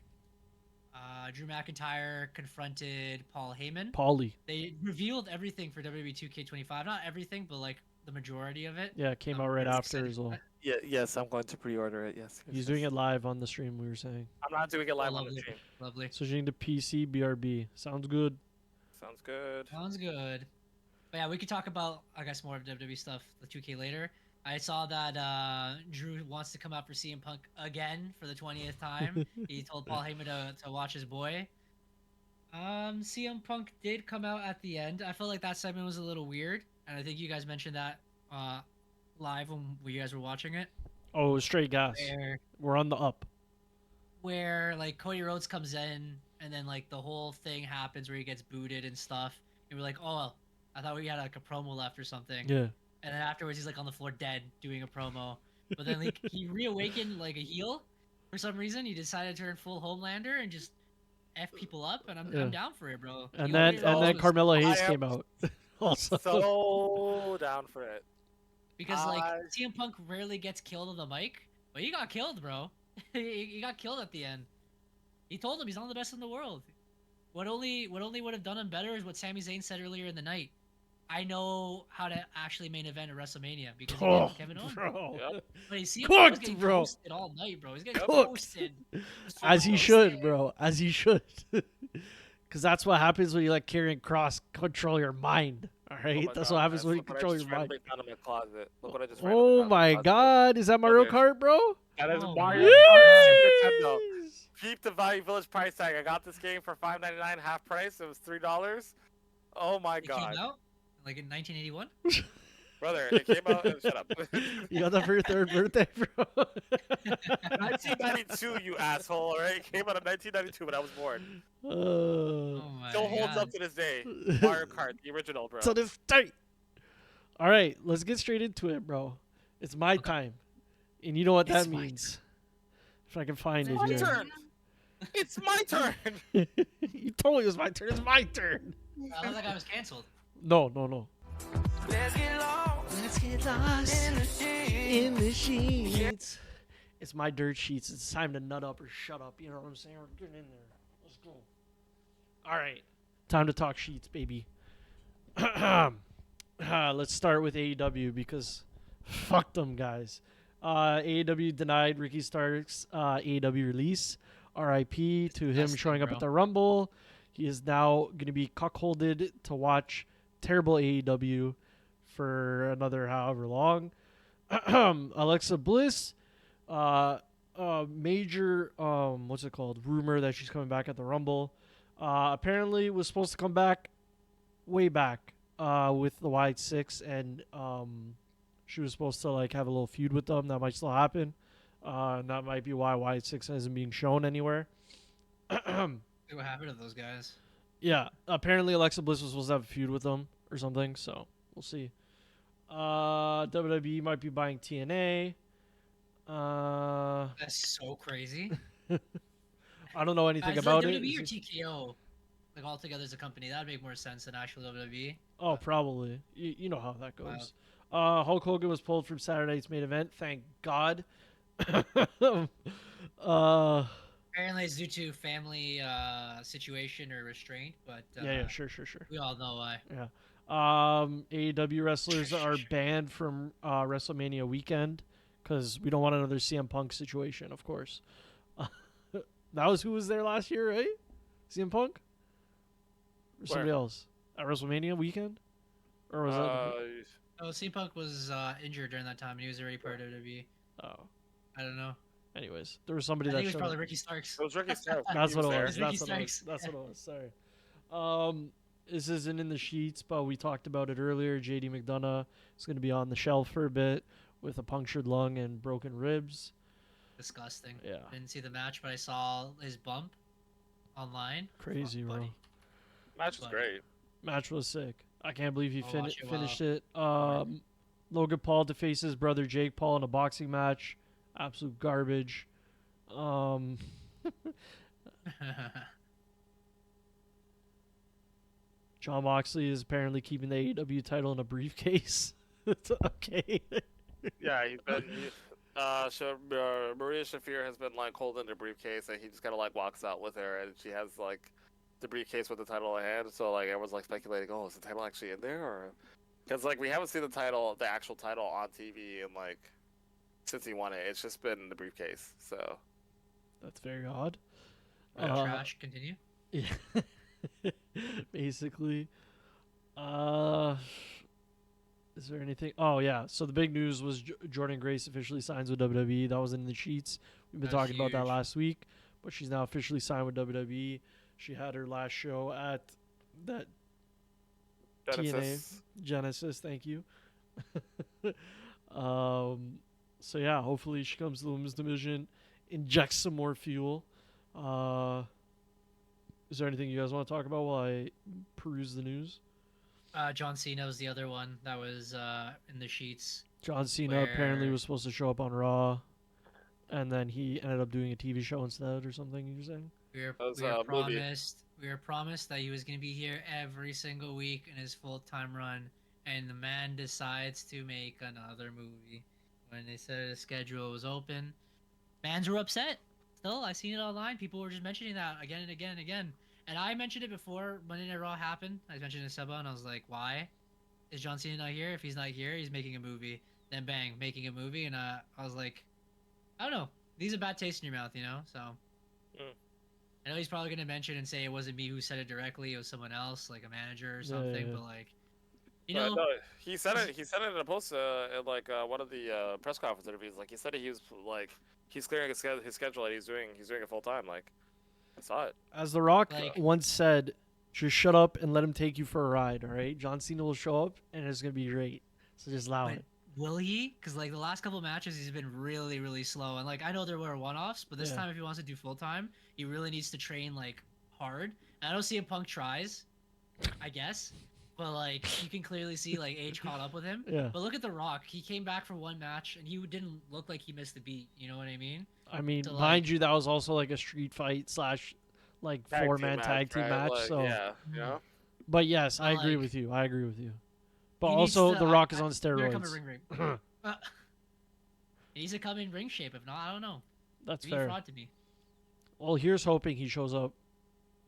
Drew McIntyre confronted Paul Heyman. Paulie. They revealed everything for WWE 2K25. Not everything, but like the majority of it. Yeah, it came I'm out right really after excited as for well. that. Yeah, yes, I'm going to pre-order it. Yes. He's doing it live on the stream. We were saying I'm not doing it live on the lovely. stream. Lovely. switching to PC BRB. Sounds good. Sounds good. Sounds good. But yeah, we could talk about, I guess, more of WWE stuff, the 2K later. I saw that Drew wants to come out for CM Punk again for the 20th time. He told Paul Heyman to watch his boy. CM Punk did come out at the end. I felt like that segment was a little weird, and I think you guys mentioned that live when you guys were watching it. Oh, straight gas. We're on the up. Where like Cody Rhodes comes in, and then like the whole thing happens where he gets booted and stuff, and we're like, oh, I thought we had like a promo left or something. Yeah. And then afterwards, he's like on the floor dead doing a promo. But then like he reawakened like a heel for some reason. He decided to turn full Homelander and just F people up, and I'm down for it, bro. And then Carmelo Hayes came out. Also. So down for it. Because like CM Punk rarely gets killed on the mic, but he got killed, bro. he got killed at the end. He told him he's not the best in the world. What only would have done him better is what Sami Zayn said earlier in the night. I know how to actually main event at WrestleMania because he did Kevin Owens. Bro. Yep. But he's Cooked, bro. Toasted all night, bro. He's getting Cooked. toasted. As he should, bro. As he should. Because that's what happens when you let Karrion Kross control your mind. All right? That's what happens when you control your mind. Oh my God. Is that Mario Kart, bro? That is Oh Mario my Kart Super Nintendo. Yes. Keep the Value Village price tag. I got this game for $5.99, half price. It was $3. Oh my It God. came out like in 1981. Brother, it came out. Shut up. You got that for your third birthday, bro? 1992, you asshole. All right, it came out in 1992, but I was born. Oh my Still holds God. up to this day. Mario Kart, the original, bro. To this day. All right, let's get straight into it, bro. It's my time. And you know what that means. If I can find it My here. turn. It's my turn. You told me it was my turn. It's my turn. I thought that guy was canceled. No. Let's get lost. Let's get lost In the sheets. in the sheets. It's my dirt sheets. It's time to nut up or shut up. You know what I'm saying? We're getting in there. Let's go. All right. Time to talk sheets, baby. Let's start with AEW because fuck them guys. AEW denied Ricky Stark's AEW release. RIP to him showing up at the Rumble. He is now going to be cuckolded to watch terrible AEW for another however long. Alexa Bliss, major what's it called? Rumor that she's coming back at the Rumble. Apparently was supposed to come back way back with the Wyatt Six, and she was supposed to like have a little feud with them. That might still happen. And that might be why Wyatt Six isn't being shown anywhere. See what happened to those guys. Yeah, apparently Alexa Bliss was supposed to have a feud with them or something, so we'll see. WWE might be buying TNA. That's so crazy. I don't know anything Is about it it. WWE or TKO? Like all together as a company, that'd make more sense than actual WWE. Oh, probably. You know how that goes. Hulk Hogan was pulled from Saturday's main event. Thank God. Apparently, it's due to family situation or restraint, but yeah, sure. we all know why. Yeah. AEW wrestlers are banned from WrestleMania weekend because we don't want another CM Punk situation, of course. That was who was there last year, right? CM Punk? Or somebody else? At WrestleMania weekend? Or was it? Oh, CM Punk was injured during that time, and he was already part of WWE. Oh. I don't know. Anyways, there was somebody I that think it was showed probably up. Ricky Starks. It was Ricky Starks. That's what it there. was. Ricky That's what it was. Sorry. This isn't in the sheets, but we talked about it earlier. JD McDonough is going to be on the shelf for a bit with a punctured lung and broken ribs. Disgusting. Yeah. Didn't see the match, but I saw his bump online. Crazy, Fuck, bro. buddy. Match was great. Match was sick. I can't believe he I'll watch it finished it. Logan Paul to face his brother Jake Paul in a boxing match. Absolute garbage. John Moxley is apparently keeping the AEW title in a briefcase. It's okay. Yeah, he's been. Maria Shafir has been like holding the briefcase, and he just kind of like walks out with her, and she has like the briefcase with the title in hand. So like everyone's like speculating, oh, is the title actually in there? Or because like we haven't seen the actual title on TV, and like since he won it, it's just been the briefcase. So That's very odd. Trash. Continue. Yeah. Basically. Is there anything? Oh yeah. So the big news was Jordan Grace officially signs with WWE. That was in the sheets. We've been That's talking about that huge. last week, but she's now officially signed with WWE. She had her last show at that Genesis. TNA Genesis. Thank you. So yeah, hopefully she comes to the women's division, injects some more fuel. Is there anything you guys want to talk about while I peruse the news? John Cena was the other one that was in the sheets. John Cena apparently was supposed to show up on Raw, and then he ended up doing a TV show instead or something. You're saying? We were promised that he was going to be here every single week in his full-time run, and the man decides to make another movie. When they said the schedule was open, fans were upset. Still, I seen it online. People were just mentioning that again and again and again. And I mentioned it before Monday Night Raw happened. I mentioned it to Seba, and I was like, why is John Cena not here? If he's not here, he's making a movie. Then bang, making a movie. And I was like, I don't know. These are bad taste in your mouth, you know? So I know he's probably going to mention and say it wasn't me who said it directly. It was someone else, like a manager or something. Yeah. But, like, you know. No, he said it in a post at, like, one of the press conference interviews. Like, he said he was, like, he's clearing his schedule and he's doing it full time. Like, I saw it. As The Rock once said, just shut up and let him take you for a ride, all right? John Cena will show up, and it's going to be great. So just allow it. Will he? Because, like, the last couple of matches, he's been really, really slow. And, like, I know there were one-offs, but this time, if he wants to do full-time, he really needs to train, like, hard. And I don't see Punk tries, I guess. But, like, you can clearly see, like, age caught up with him. Yeah. But look at The Rock. He came back for one match, and he didn't look like he missed a beat. You know what I mean? I mean, so, mind you, that was also, like, a street fight / like, four-man tag team match. Like, so yeah, you know? But, yes, I agree with you. But also, The Rock is on steroids. He needs to come in ring shape. If not, I don't know. That's fair. Fraud to me. Well, here's hoping he shows up.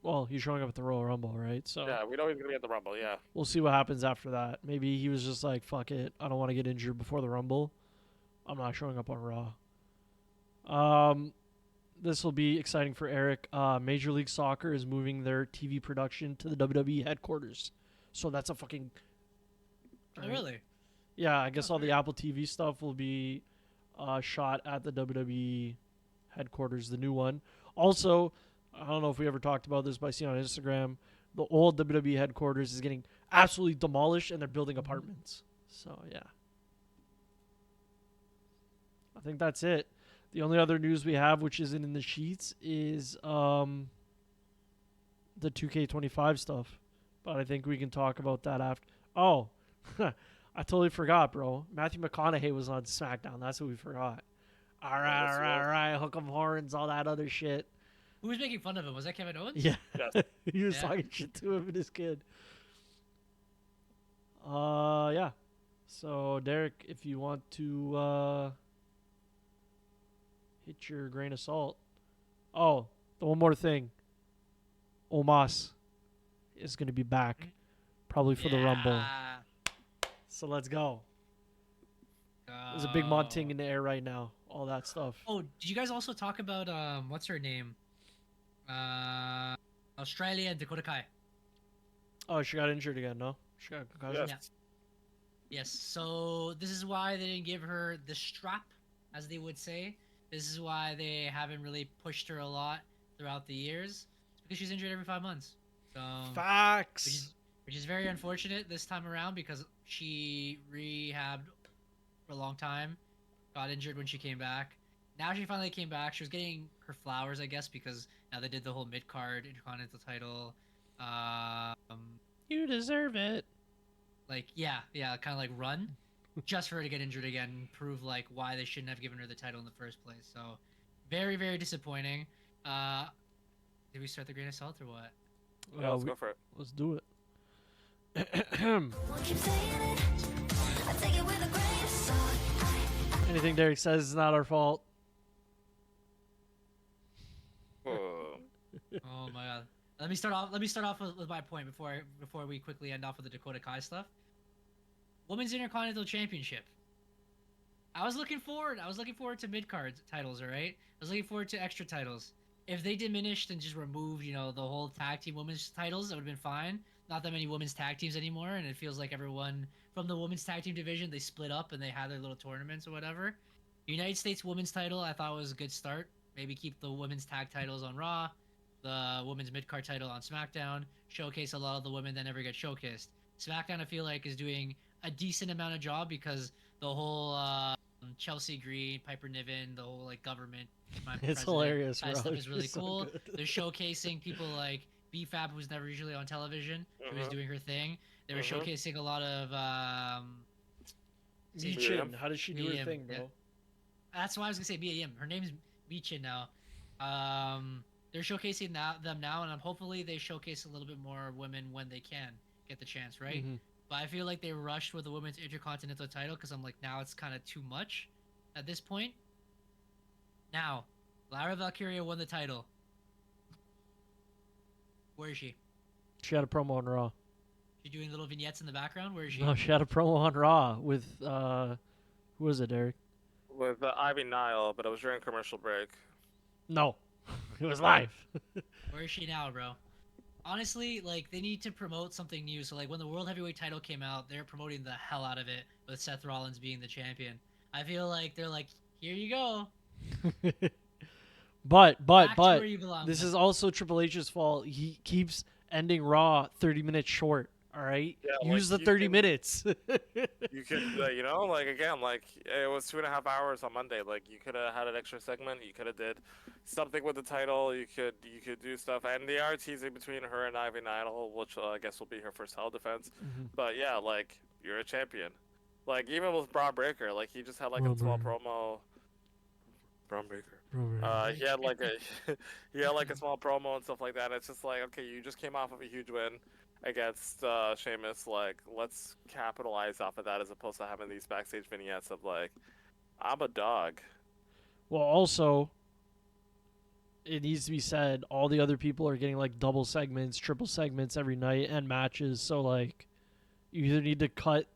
Well, he's showing up at the Royal Rumble, right? So yeah, we know he's gonna be at the Rumble. Yeah, we'll see what happens after that. Maybe he was just like, "Fuck it, I don't want to get injured before the Rumble. I'm not showing up on Raw." This will be exciting for Eric. Major League Soccer is moving their TV production to the WWE headquarters, so that's a fucking. Oh, really? Yeah, I guess all the Apple TV stuff will be shot at the WWE headquarters, the new one. Also, I don't know if we ever talked about this, but I see on Instagram, the old WWE headquarters is getting absolutely demolished, and they're building apartments. So, yeah. I think that's it. The only other news we have, which isn't in the sheets, is the 2K25 stuff. But I think we can talk about that after. Oh, I totally forgot, bro. Matthew McConaughey was on SmackDown. That's what we forgot. All right. Hook 'em horns, all that other shit. Who was making fun of him? Was that Kevin Owens? Yeah. He was talking shit to him and his kid. Yeah. So, Derek, if you want to hit your grain of salt. Oh, one more thing. Omos is going to be back. Probably for the Rumble. So let's go. There's a big Monting in the air right now. All that stuff. Oh, did you guys also talk about what's her name? Australia and Dakota Kai. Oh, she got injured again, no? She got concussion? Yes. So this is why they didn't give her the strap, as they would say. This is why they haven't really pushed her a lot throughout the years. It's because she's injured every 5 months. So facts. Which is very unfortunate this time around because she rehabbed for a long time, got injured when she came back. Now she finally came back. She was getting her flowers, I guess, because now they did the whole mid-card Intercontinental title. You deserve it. Like, yeah, kind of like run, just for her to get injured again and prove, like, why they shouldn't have given her the title in the first place. So, very, very disappointing. Did we start the grain of salt or what? Yeah, let's go for it. Let's do it. Anything Derek says is not our fault. Oh my god. Let me start off with my point before we quickly end off with the Dakota Kai stuff. Women's Intercontinental Championship. I was looking forward to mid-card titles, all right? I was looking forward to extra titles. If they diminished and just removed, the whole tag team women's titles, that would have been fine. Not that many women's tag teams anymore, and it feels like everyone from the women's tag team division, they split up and they had their little tournaments or whatever. United States women's title, I thought was a good start. Maybe keep the women's tag titles on Raw, the women's mid-card title on SmackDown, showcase a lot of the women that never get showcased. SmackDown, I feel like, is doing a decent amount of job because the whole Chelsea Green, Piper Niven, the whole like government, it's hilarious, bro. Stuff is really so cool. Good. They're showcasing people like BFAB, who's never usually on television, who was doing her thing. They were showcasing a lot of Michin. How does she do her thing, bro? Yeah. That's why I was gonna say Mia Yim. Her name's Michin now. They're showcasing them now, and hopefully they showcase a little bit more women when they can get the chance, right? But I feel like they rushed with the women's intercontinental title because I'm like, now it's kind of too much at this point. Now, Lara Valkyria won the title. Where is she? She had a promo on Raw. She doing little vignettes in the background? Where is she? No, she had a promo on Raw with who was it, Derek? With Ivy Nile, but it was during commercial break. No, it was live. Where is she now, bro? Honestly, like, they need to promote something new. So, like, when the World Heavyweight title came out, they're promoting the hell out of it with Seth Rollins being the champion. I feel like they're like, here you go. but belong, this is also Triple H's fault. He keeps ending Raw 30 minutes short. All right, yeah, use the 30 minutes. You could, you know, like again, like it was 2.5 hours on Monday. Like you could have had an extra segment. You could have did something with the title. You could do stuff, and they are teasing between her and Ivy Nile, which I guess will be her first title defense. But yeah, like you're a champion. Like even with Braun Breaker, like he just had like a small promo. Braun Breaker. He had like a small promo and stuff like that. It's just like, okay, you just came off of a huge win against Sheamus. Like, let's capitalize off of that as opposed to having these backstage vignettes of like, I'm a dog. Well, also, it needs to be said, all the other people are getting like double segments, triple segments every night and matches. So like, you either need to cut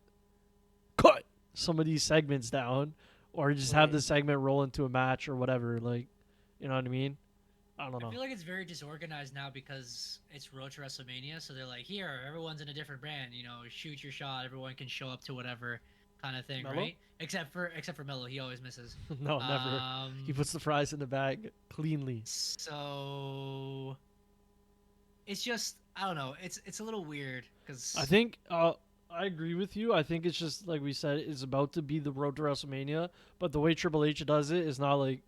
some of these segments down, or just have the segment roll into a match or whatever. Like, you know what I mean? I don't know. I feel like it's very disorganized now because it's Road to WrestleMania, so they're like, here, everyone's in a different brand, you know, shoot your shot, everyone can show up to whatever kind of thing, Mello? right? Except for Mello, he always misses. No, never. He puts the fries in the bag cleanly. So it's just, I don't know, it's a little weird because I think I agree with you. I think it's just like we said, it's about to be the Road to WrestleMania, but the way Triple H does it is not like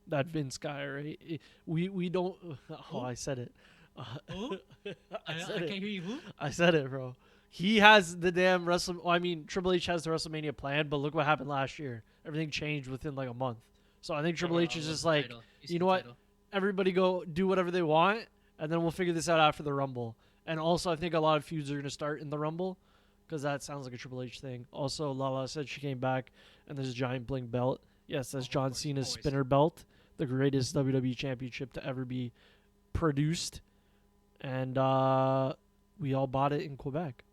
that Vince guy, right? We don't. Oh, I said it. I can't hear you. Who? I said it, bro. He has the damn Triple H has the WrestleMania plan, but look what happened last year. Everything changed within like a month. So I think Triple H is just like, you know what? Everybody go do whatever they want, and then we'll figure this out after the Rumble. And also, I think a lot of feuds are going to start in the Rumble, because that sounds like a Triple H thing. Also, Lala said she came back, and there's a giant bling belt. Yes, that's John Cena's spinner belt, the greatest WWE championship to ever be produced. And we all bought it in Quebec.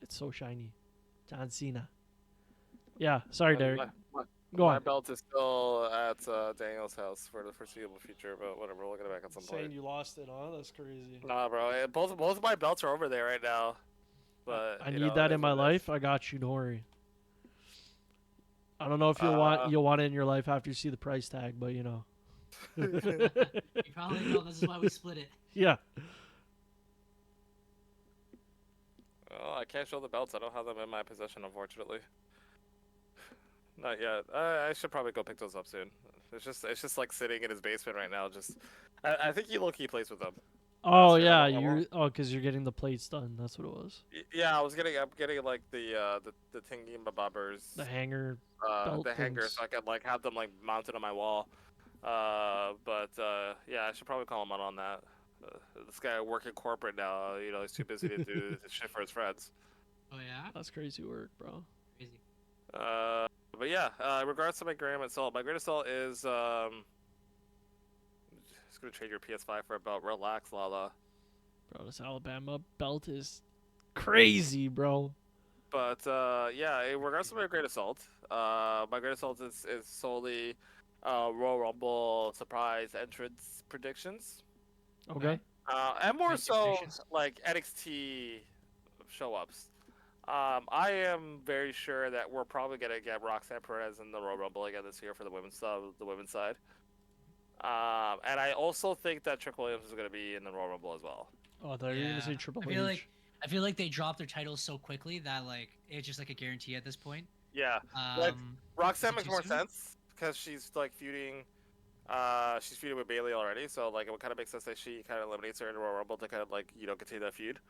It's so shiny. John Cena. Yeah, sorry, Derek. Go on. My belt is still at Daniel's house for the foreseeable future, but whatever, we'll get it back at some point. Saying you lost it, huh? That's crazy. Nah, bro. Both of my belts are over there right now. But I need that in my life. I got you. Don't worry. I don't know if you'll want it in your life after you see the price tag, but you know. You probably know. This is why we split it. Yeah. Oh, I can't show the belts. I don't have them in my possession, unfortunately. Not yet. I should probably go pick those up soon. It's just like sitting in his basement right now. Just, I think he low-key plays with them. Oh yeah, because you're getting the plates done. That's what it was. Yeah, I'm getting like the thingy bobbers. The hanger. The hanger, so I can like have them like mounted on my wall. But yeah, I should probably call him out on that. This guy working corporate now, you know, he's too busy to do the shit for his friends. Oh yeah, that's crazy work, bro. Crazy. But yeah, in regards to my Grand Assault, my Great Assault is just gonna trade your PS5 for a belt. Relax, Lala. Bro, this Alabama belt is crazy, bro. But yeah, in regards to my Great Assault, my Great Assault is solely Royal Rumble surprise entrance predictions. Okay. And more Make so predictions. like NXT show ups. I am very sure that we're probably gonna get Roxanne Perez in the Royal Rumble again this year for the women's side. And I also think that Trick Williams is gonna be in the Royal Rumble as well. Oh, I thought you were gonna say Triple H. I feel like they dropped their titles so quickly that like it's just like a guarantee at this point. Yeah, like Roxanne makes more sense because she's like feuding. She's feuding with Bayley already, so like it would kind of make sense that she kind of eliminates her in the Royal Rumble to kind of like continue that feud.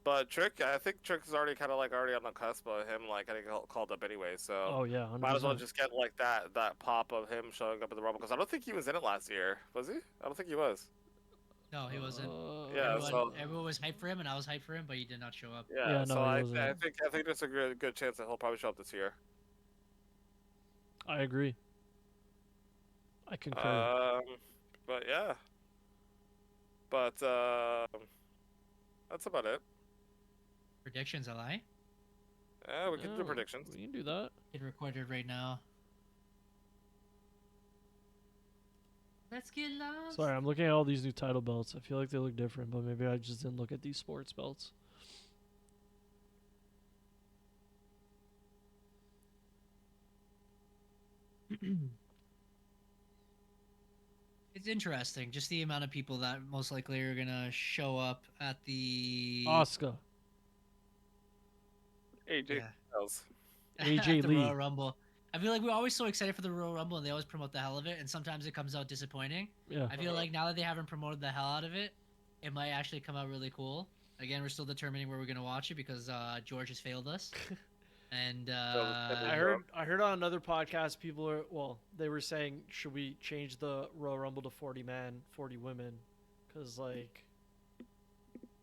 But Trick, I think Trick is already already on the cusp of him like getting called up anyway. So Oh yeah, 100%. might as well just get like that pop of him showing up in the Rumble because I don't think he was in it last year, was he? I don't think he was. No, he wasn't. Yeah, everyone was hyped for him, and I was hyped for him, but he did not show up. Yeah, no, so I wasn't. think there's a good chance that he'll probably show up this year. I agree. I concur. But yeah. But that's about it. Predictions, a lie? Yeah, we can do predictions. We can do that. Get recorded right now. Let's get lost. Sorry, I'm looking at all these new title belts. I feel like they look different, but maybe I just didn't look at these sports belts. It's interesting, just the amount of people that most likely are gonna show up at the Asuka. AJ Styles. AJ the Lee. Royal Rumble. I feel like we're always so excited for the Royal Rumble, and they always promote the hell of it, and sometimes it comes out disappointing. Yeah. I feel like now that they haven't promoted the hell out of it, it might actually come out really cool. Again, we're still determining where we're gonna watch it because George has failed us. And I heard on another podcast they were saying, should we change the Royal Rumble to 40 men, 40 women? Because like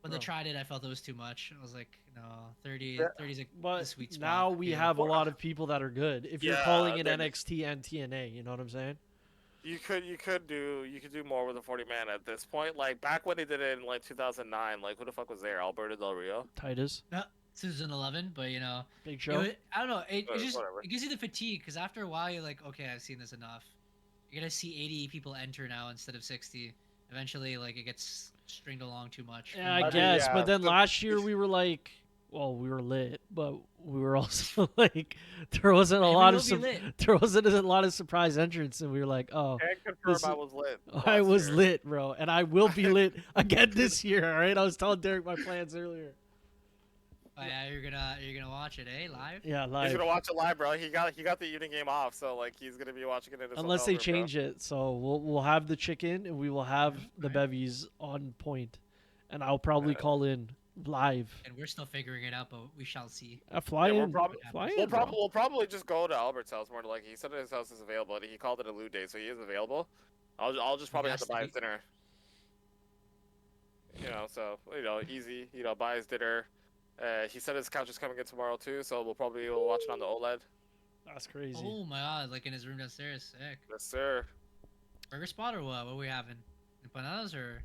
when they tried it, I felt it was too much. I was like, no, 30 is but the sweet spot. now we have a lot of people that are good. If you're calling it NXT and TNA, you know what I'm saying? You could do more with a 40 man at this point. Like back when they did it in like 2009, like who the fuck was there? Alberto Del Rio? Titus. No, 2011, but you know, Big Show. I don't know. It just whatever. it gives you the fatigue because after a while you're like, okay, I've seen this enough. You're gonna see 80 people enter now instead of 60. Eventually, like it gets stringed along too much. Yeah, I guess. But then last year we were like, well, we were lit, but we were also like, there wasn't a lot of surprise entrants, and we were like, oh, I confirm I was lit. I was lit, bro, and I will be lit again this year. All right, I was telling Derek my plans earlier. Oh, yeah, you're gonna watch it, eh? Live? Yeah, live. He's gonna watch it live, bro. He got the evening game off, so like he's gonna be watching it in his unless hotel they room, change it. So we'll have the chicken and we will have the bevies on point, and I'll probably call in live. And we're still figuring it out, but we shall see. Fly in. We'll probably just go to Albert's house more. Like he said, his house is available. And he called it a loot day, so he is available. I'll just probably have to buy his dinner. You know, so easy. Buy his dinner. He said his couch is coming in tomorrow too, so we'll watch it on the OLED. That's crazy. Oh my god, like in his room downstairs. Sick. Yes, sir. Burger spot or what? What are we having? Empanadas or?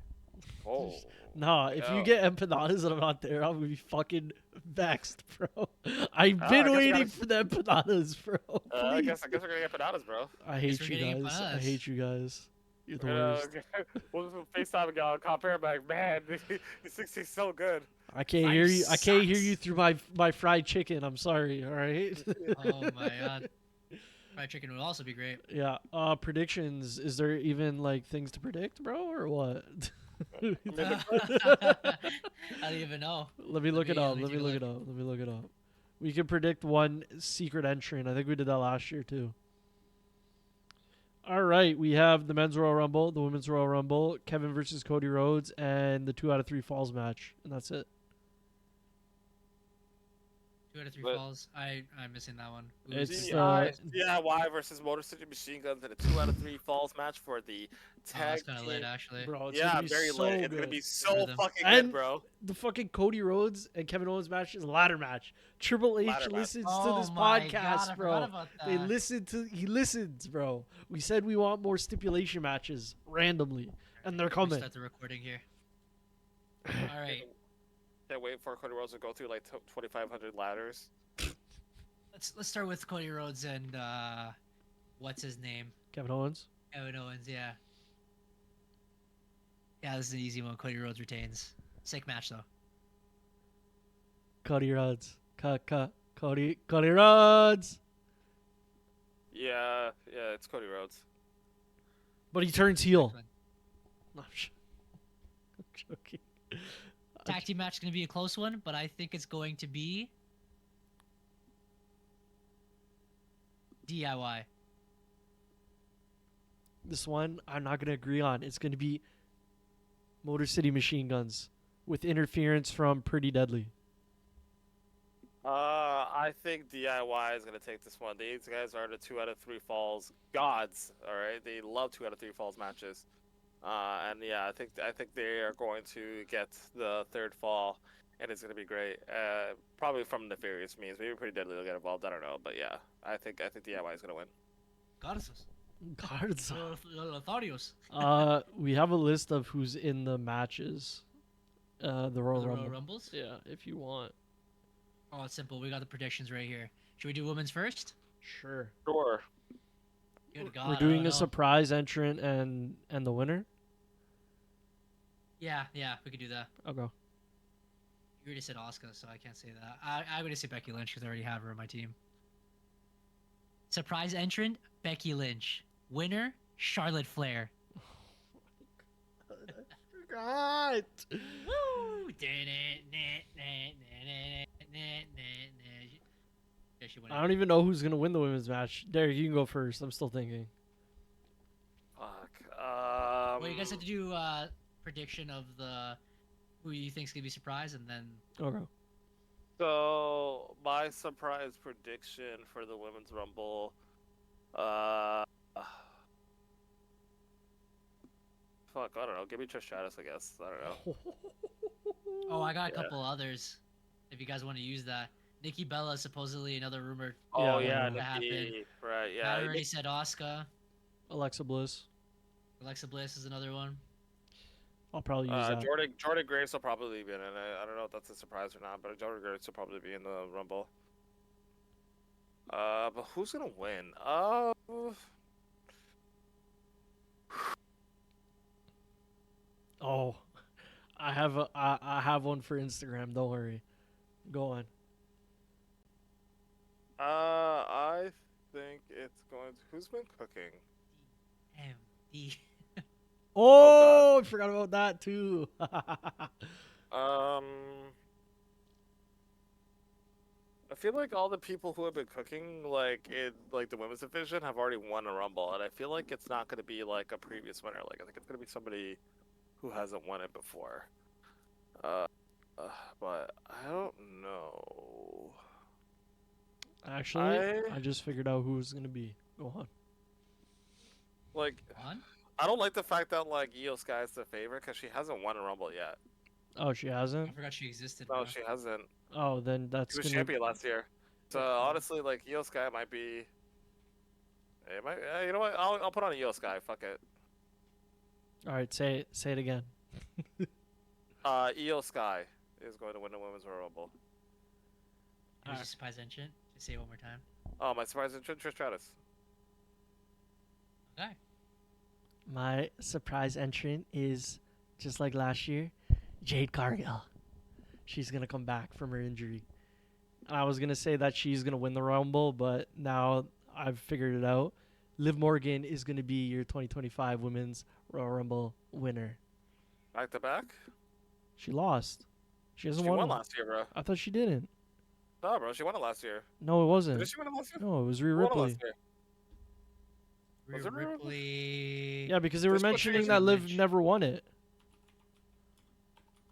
Oh. Nah, if you get empanadas and I'm not there, I'm gonna be fucking vexed, bro. I've been waiting for the empanadas, bro. I guess we're gonna get empanadas, bro. I hate you guys. I hate you guys. You're the worst. We'll FaceTime and go compare back, man. He thinks he's so good. I can't hear you. I can't hear you through my fried chicken. I'm sorry. All right. Oh my god. Fried chicken would also be great. Yeah. Predictions. Is there even like things to predict, bro, or what? I don't even know. Let me look it up. Let me look it up. We can predict one secret entrant. I think we did that last year too. All right, we have the men's Royal Rumble, the women's Royal Rumble, Kevin versus Cody Rhodes, and the 2 out of 3 falls match, and that's it. 2 out of 3 falls. I'm missing that one. It's DIY versus Motor City Machine Guns in a 2 out of 3 falls match for the tag that's kind of lit, actually. Bro, it's very so lit. It's good. gonna be so fucking good, bro. The fucking Cody Rhodes and Kevin Owens match is a ladder match. Triple H listens to this podcast, bro. He listens, bro. We said we want more stipulation matches randomly, and they're coming. Start the recording here. All right. Can't wait for Cody Rhodes to go through like 2,500 ladders. Let's start with Cody Rhodes and what's his name? Kevin Owens. Kevin Owens, yeah. Yeah, this is an easy one. Cody Rhodes retains. Sick match though. Cody Rhodes. Cody Rhodes. Yeah, it's Cody Rhodes. But he turns heel. No, I'm joking. Tag team match is going to be a close one, but I think it's going to be DIY. This one I'm not going to agree on. It's going to be Motor City Machine Guns with interference from Pretty Deadly. I think DIY is gonna take this one. These guys are the 2 out of 3 falls gods. All right, they love 2 out of 3 falls matches. And yeah, I think they are going to get the 3rd fall, and it's gonna be great. Probably from nefarious means. Maybe Pretty Deadly will get involved. I don't know, but yeah, I think DIY is gonna win. Goddesses. Cards. Lotharios. We have a list of who's in the matches. The Royal Rumble. Rumbles? Yeah, if you want. Oh, it's simple. We got the predictions right here. Should we do women's first? Sure. Sure. Good God. We're doing a surprise entrant and the winner? Yeah, we could do that. Okay. You already said Asuka, so I can't say that. I'm going to say Becky Lynch because I already have her on my team. Surprise entrant, Becky Lynch. Winner, Charlotte Flair. God. Woo! I don't even know who's going to win the women's match. Derek, you can go first. I'm still thinking. Fuck. Well, you guys have to do a prediction of who you think's going to be surprised, and then... Okay. So, my surprise prediction for the Women's Rumble, fuck, I don't know. Give me Trish Stratus, I guess. I don't know. Oh, I got a couple others. If you guys want to use that, Nikki Bella is supposedly another rumor. Oh Yeah, yeah, happen. Nikki. Right, yeah. I already said Asuka. Alexa Bliss. Alexa Bliss is another one. I'll probably use that. Jordan Grace will probably be in it. I don't know if that's a surprise or not, but Jordan Grace will probably be in the Rumble. But who's gonna win? Oh, I have one for Instagram. Don't worry. Go on. I think it's going to... Who's been cooking? MD. Oh, I forgot about that too. I feel like all the people who have been cooking, like in like the women's division, have already won a Rumble, and I feel like it's not going to be like a previous winner. Like I think it's going to be somebody who hasn't won it before. But I don't know. Actually, I just figured out who it's gonna be. Go on. Like, On? I don't like the fact that like Io Sky is the favorite because she hasn't won a Rumble yet. Oh, she I hasn't? forgot she existed. No, bro. she hasn't. Oh, then that's She was gonna... champion last year. So honestly, like Io Sky might be. It might. You know what? I'll put on Io Sky. Fuck it. All right, say it again. Io Sky is going to win the women's Royal Rumble. Who's your surprise entrant? Just say it one more time. Oh, my surprise entrant, Trish Stratus. Okay. My surprise entrant is, just like last year, Jade Cargill. She's going to come back from her injury. And I was going to say that she's going to win the Rumble, but now I've figured it out. Liv Morgan is going to be your 2025 Women's Royal Rumble winner. Back to back? She lost. She hasn't She won won last year, bro. I thought she didn't. No, bro, she won it last year. No, it wasn't. Did she win it last year? No, it was Rhea Who won it Ripley. last year? Was it Rhea Ripley. Yeah, because they were This was mentioning Trish that Liv Lynch. never won it.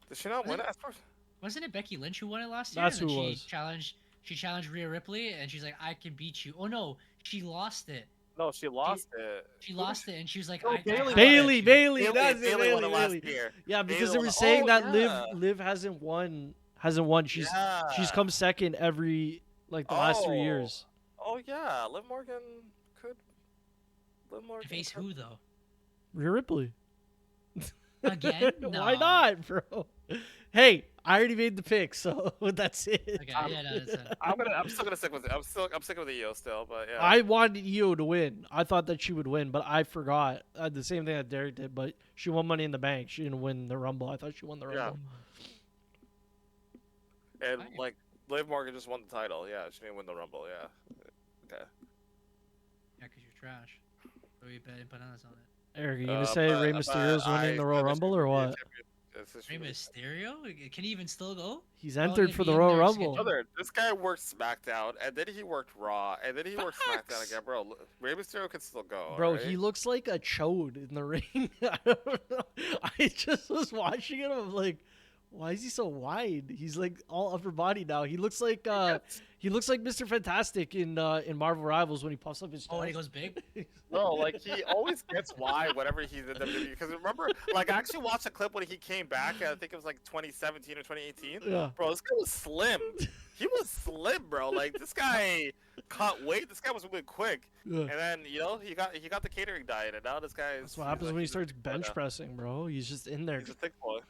Did she not win it? As far as... Wasn't it Becky Lynch who won it last year? That's And then who it was. She challenged Rhea Ripley, and she's like, "I can beat you." Oh no, she lost it. No, she lost it. She lost it, and she was like, No, "I Bayley have won to Bailey, beat you." Bailey, that's it, Bailey won it Bailey. last year. Yeah, because Bayley they won were it. saying Oh, that yeah. Liv hasn't won. She's Yeah. come second every the last 3 Oh. years. Oh yeah, Liv Morgan could. Liv Morgan. Face could- who though? Rhea Ripley. Again? Why No. not, bro? Hey, I already made the pick, so that's it. Okay, yeah, no, that's it. I'm still gonna stick with it. I'm sticking with the EO still, but yeah. I wanted Io to win. I thought that she would win, but I forgot. The same thing that Derek did, but she won Money in the Bank. She didn't win the Rumble. I thought she won the Rumble. And like Liv Morgan just won the title. Yeah, she didn't win the Rumble. Yeah. Okay. Yeah, because you're trash. So we bet bananas on it. Eric, are you gonna say Rey Mysterio's winning the Royal Rumble or what? Rey Mysterio? Can he even still go? He's entered for the Royal Rumble. Brother, this guy worked SmackDown, and then he worked Raw, and then he worked SmackDown again, bro. Rey Mysterio can still go. Bro, right? he looks like a chode in the ring. I don't know. I just was watching it. I'm like, why is he so wide? He's like all upper body now. He looks like Mr. Fantastic in Marvel Rivals when he puffs up his chest. Oh, when he goes big? No, like he always gets wide whenever he's in WWE. Because remember, like I actually watched a clip when he came back. I think it was like 2017 or 2018. Yeah. Bro, this guy was slim. He was slim, bro. Like this guy cut weight. This guy was moving quick. Yeah. And then he got the catering diet, and now this guy is. That's what happens when he starts bench pressing, bro. He's just in there. He's a thick boy.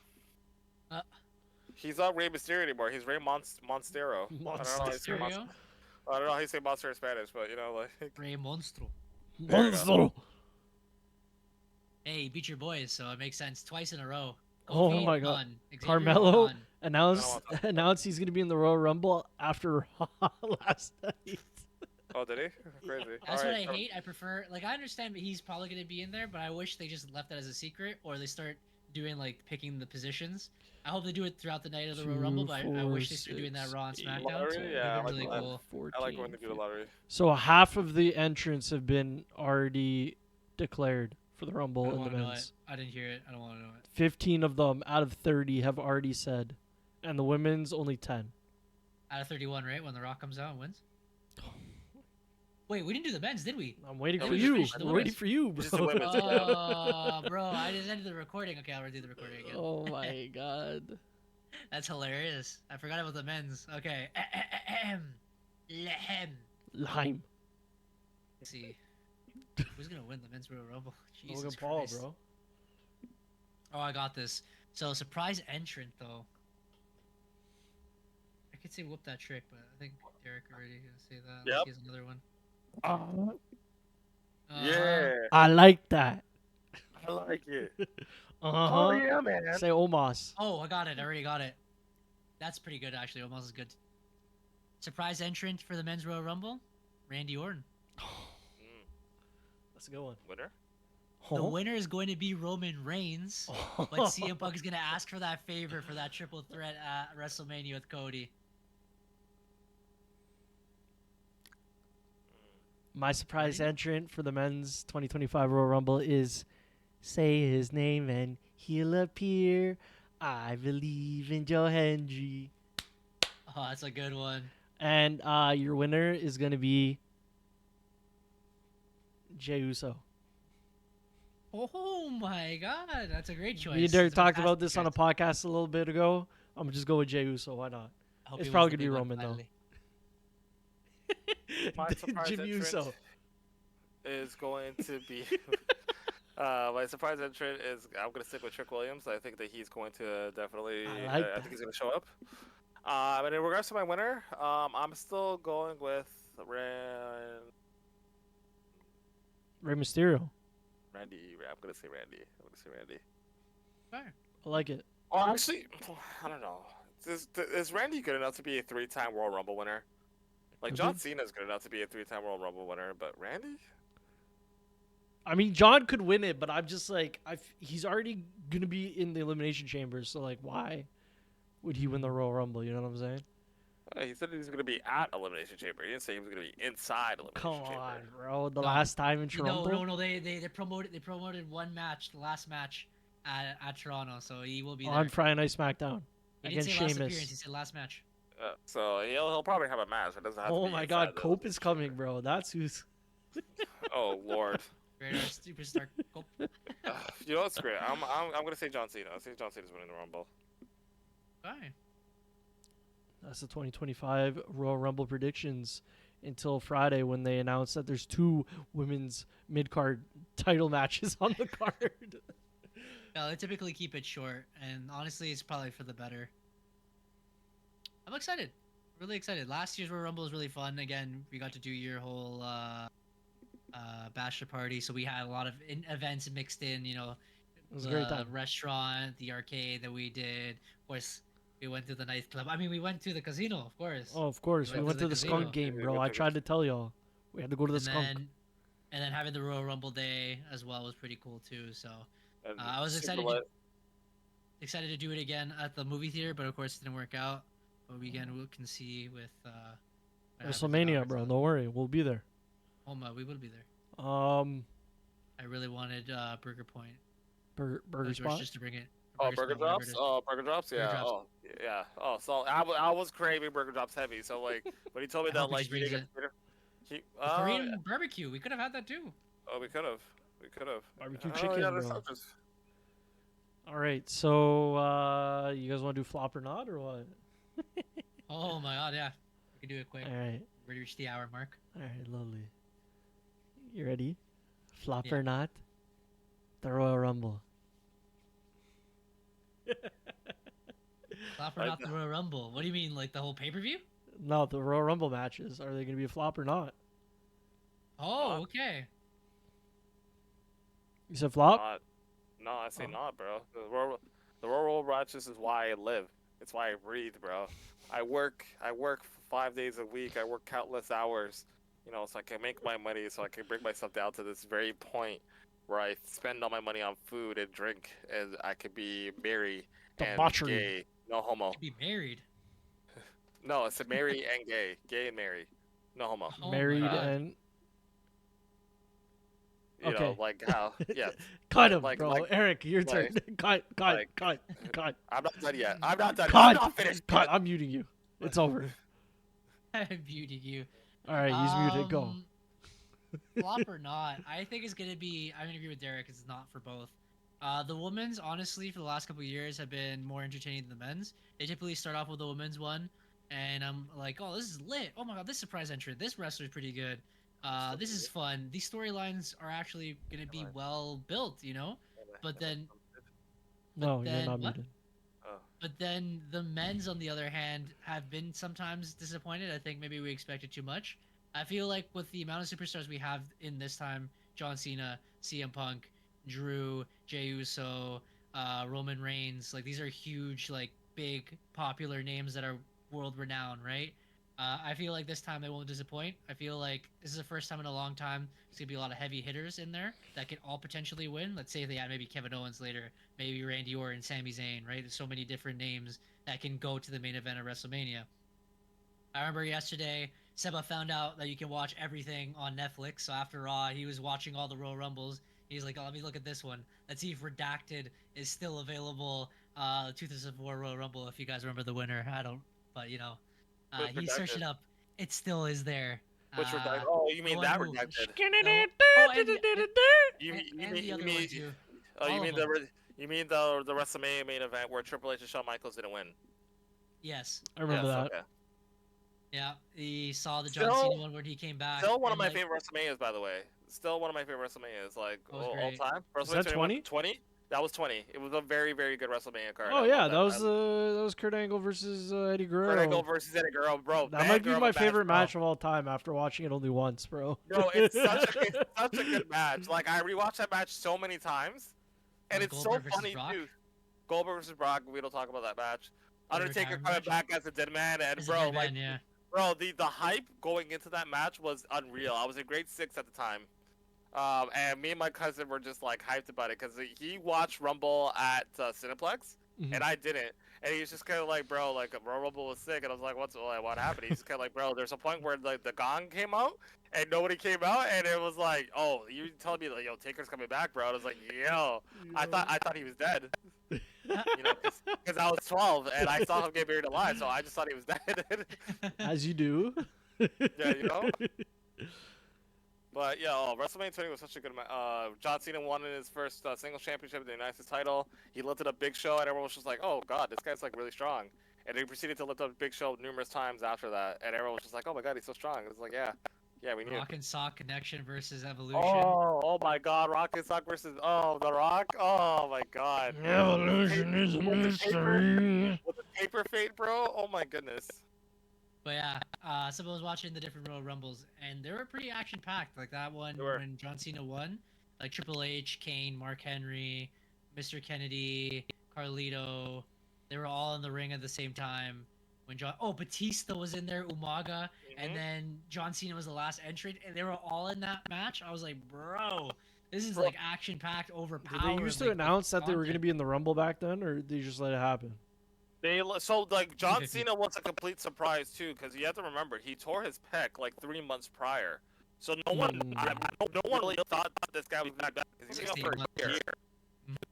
He's not Rey Mysterio anymore. He's Rey Monstero. Monstero. I don't know how you say monster in Spanish, but you know, like Rey Monstro. Monstro. Hey, he beat your boys, so it makes sense. Twice in a row. Oh Kofi, my God. done. Xavier, Carmelo done. announced he's gonna be in the Royal Rumble after last night. Oh, did he? Crazy. That's what I hate. I prefer, like, I understand he's probably going to be in there, but I wish they just left that as a secret, or they start doing, like, picking the positions. I hope they do it throughout the night of the Royal Rumble, but I wish they start doing that Raw and SmackDown. Lottery? Yeah, it would be really cool. 14, I like when they do the lottery. So half of the entrants have been already declared for the Rumble in the men's. I didn't hear it. I don't want to know it. 15 of them out of 30 have already said, and the women's only 10. Out of 31, right? When The Rock comes out and wins? Wait, we didn't do the men's, did we? I'm waiting No, for we you. just finished the I'm waiting women's. for you, Just the bro. women's. Oh, bro, I just ended the recording. Okay, I'll redo the recording again. Oh my god. That's hilarious. I forgot about the men's. Okay. Lehem. Lime. Let's see. Who's gonna win the men's Royal Rumble? Jesus Logan Paul, Christ. bro. Oh, I got this. So, surprise entrant, though. I could say whoop that trick, but I think Derek already gonna say that. Yep. He has another one. Yeah, I like that. I like it. Uh-huh. yeah, man. Say Omos. Oh, I got it. I already got it. That's pretty good, actually. Almost as good. Surprise entrant for the men's Royal Rumble? Randy Orton. That's a good one. Winner? The winner is going to be Roman Reigns, but CM Punk is going to ask for that favor for that triple threat at WrestleMania with Cody. My surprise entrant for the men's 2025 Royal Rumble is say his name and he'll appear. I believe in Joe Hendry. Oh, that's a good one. And your winner is going to be Jey Uso. Oh my god, that's a great choice. Me and Derek It's a talked about fantastic this on a choice. podcast a little bit ago. I'm just go with Jey Uso. Why not? I hope It's he probably wins the gonna be big one Roman, though. My surprise Jim entrant Uso. is going to be. My surprise entrant is. I'm going to stick with Trick Williams. I think that he's going to definitely. I like I that. think he's going to show up. And in regards to my winner, I'm still going with Rey Mysterio. Randy. I'm going to say Randy. Fire. I like it. Oh, actually, I don't know. Is Randy good enough to be a 3-time Royal Rumble winner? Like, Could John be. Cena's good enough to be a 3-time Royal Rumble winner, but Randy? I mean, John could win it, but I'm just like, he's already going to be in the Elimination Chambers, so, like, why would he win the Royal Rumble? You know what I'm saying? He said he was going to be at Elimination Chamber. He didn't say he was going to be inside Elimination Come Chamber. on, bro. The No. last time in Toronto? No. They promoted one match, the last match at Toronto, so he will be there. On Friday Night SmackDown He didn't against say last appearance. He Sheamus. said last match. So he'll probably have a match. It doesn't have to Oh be my inside god, the Cope is Elimination coming, Chamber. bro. That's who's... Oh Lord. Great superstar. Go. You know what's great? I'm gonna say John Cena. I say John Cena's winning the Rumble. Fine. That's the 2025 Royal Rumble predictions until Friday when they announce that there's 2 women's mid-card title matches on the card. No, they typically keep it short, and honestly, it's probably for the better. I'm excited. Really excited. Last year's Royal Rumble was really fun. Again, we got to do your whole bachelor party, so we had a lot of events mixed in. You know, It was a great the time. restaurant, the arcade that we did. Of course, we went to the nightclub. I mean, we went to the casino, of course. Oh, of course. We went to the casino. skunk game, bro. I tried to tell y'all. We had to go to the skunk. And then having the Royal Rumble day as well was pretty cool too. So And I was super excited. lit. Excited to do it again at the movie theater, but of course it didn't work out. But we can see with what happens in WrestleMania, bro. Alberta. Don't worry. We'll be there. Oh my, we will be there. I really wanted Burger Point. burger spot. Just to bring it. Oh, burger Spot, whatever drops? it is. Oh, burger drops? Burger Yeah. drops. Oh, yeah. Oh, so I was craving burger drops heavy. So, like, when he told me I that, hope he like, just brings it. he, Korean barbecue. We could have had that too. oh, we could have. We could have. Barbecue Oh, chicken, yeah, bro. that sounds just- All right. So, you guys want to do flop or not, or what? Oh my god, yeah. We can do it quick. All right. We reached the hour mark. All right. Lovely. You ready? Flop Yeah. or not? The Royal Rumble. Flop or not the Royal Rumble? What do you mean, like the whole pay-per-view? No, the Royal Rumble matches. Are they going to be a flop or not? Oh, okay. You said flop? Not. No, I say Oh. not, bro. The Royal Righteous is why I live. It's why I breathe, bro. I work 5 days a week. I work countless hours, you know, so I can make my money, so I can bring myself down to this very point where I spend all my money on food and drink, and I could be married and Debauchery. gay, no homo. To be married. No, it's a marry and gay and marry, no homo. Oh my Married God. and You know, Okay. like how? Yeah, cut him, like- bro. like- Eric, your turn. Cut. like- Cut. I'm not done yet. I'm not done. Cut. I'm not finished. Cut. yet. I'm muting you. It's over. I muted you. All right, he's muted. Go. Flop or not? I think it's gonna be. I'm gonna agree with Derek. It's not for both. The women's, honestly, for the last couple of years, have been more entertaining than the men's. They typically start off with the women's one, and I'm like, oh, this is lit. Oh my god, this surprise entrant. This wrestler's pretty good. This is fun. These storylines are actually gonna be well built, you know. But then, No, you're then not what? muted. But then the men's, on the other hand, have been sometimes disappointed. I think maybe we expected too much. I feel like with the amount of superstars we have in this time, John Cena, CM Punk, Drew, Jey Uso, Roman Reigns, like these are huge, like big, popular names that are world renowned, right? I feel like this time they won't disappoint. I feel like this is the first time in a long time there's gonna be a lot of heavy hitters in there that can all potentially win. Let's say if they had maybe Kevin Owens later, maybe Randy Orton, Sami Zayn, right? There's so many different names that can go to the main event of WrestleMania. I remember yesterday, Seba found out that you can watch everything on Netflix. So after Raw, he was watching all the Royal Rumbles. He's like, oh, let me look at this one. Let's see if Redacted is still available. 2004 Royal Rumble, if you guys remember the winner. I don't, but you know. Which He searched it Redacted? up. It still is there. Which redacted? Oh, you mean one that who- redacted? You You the other one mean too. oh, All you of mean them. you mean the WrestleMania main event where Triple H and Shawn Michaels didn't win? Yes. I remember Yes, that. okay. Yeah. He saw the John Still- Cena one where he came back. Still one of and, my like, favorite WrestleManias, by the way. Still one of my favorite WrestleManias, like That was all great. time. Was that 20? 20? That was 20. It was a very, very good WrestleMania card. Oh I yeah, love that was Kurt Angle versus Eddie Kurt Angle Guerrero. versus Eddie Guerrero, bro. That man, might be girl my match, favorite bro. match of all time after watching it only once, bro. Bro, it's such a good match. Like I rewatched that match so many times, and Was it's so Goldberg versus funny Brock? too. Goldberg versus Brock. We don't talk about that match. The Undertaker retirement coming match? back as a dead man, and It's a bro, dead like, man, yeah. bro, the hype going into that match was unreal. I was in grade 6 at the time, and me and my cousin were just like hyped about it because he watched Rumble at Cineplex, Mhm. and I didn't. And he was just kind of like, bro, like Royal Rumble was sick, and I was like, what happened? He's just kind of like, bro, there's a point where like the gong came out, and nobody came out, and it was like, oh, you telling me like, yo, Taker's coming back, bro? And I was like, yo, I thought he was dead, you know, because I was 12 and I saw him get buried alive, so I just thought he was dead. As you do. Yeah, you know. But yeah, WrestleMania 20 was such a good match. John Cena won in his first singles championship, the United States title. He lifted up Big Show, and everyone was just like, "Oh God, this guy's like really strong." And he proceeded to lift up Big Show numerous times after that, and everyone was just like, "Oh my God, he's so strong." It's like, yeah, Yeah, we knew. Rock and Sock Connection versus Evolution. Oh my God, Rock and Sock versus The Rock. Oh my God. Evolution is a mystery. With the paper fate, bro. Oh my goodness. But yeah, so I was watching the different Royal Rumbles, and they were pretty action-packed. Like that one when John Cena won, like Triple H, Kane, Mark Henry, Mr. Kennedy, Carlito, they were all in the ring at the same time. When Batista was in there, Umaga, and then John Cena was the last entrant, and they were all in that match. I was like, bro, this is like action-packed, overpowered. Did they used to announce that they were going to be in the Rumble back then, or did they just let it happen? John Cena was a complete surprise too, because you have to remember he tore his pec like 3 months prior, so no one really thought this guy was that bad because he was gone for a year.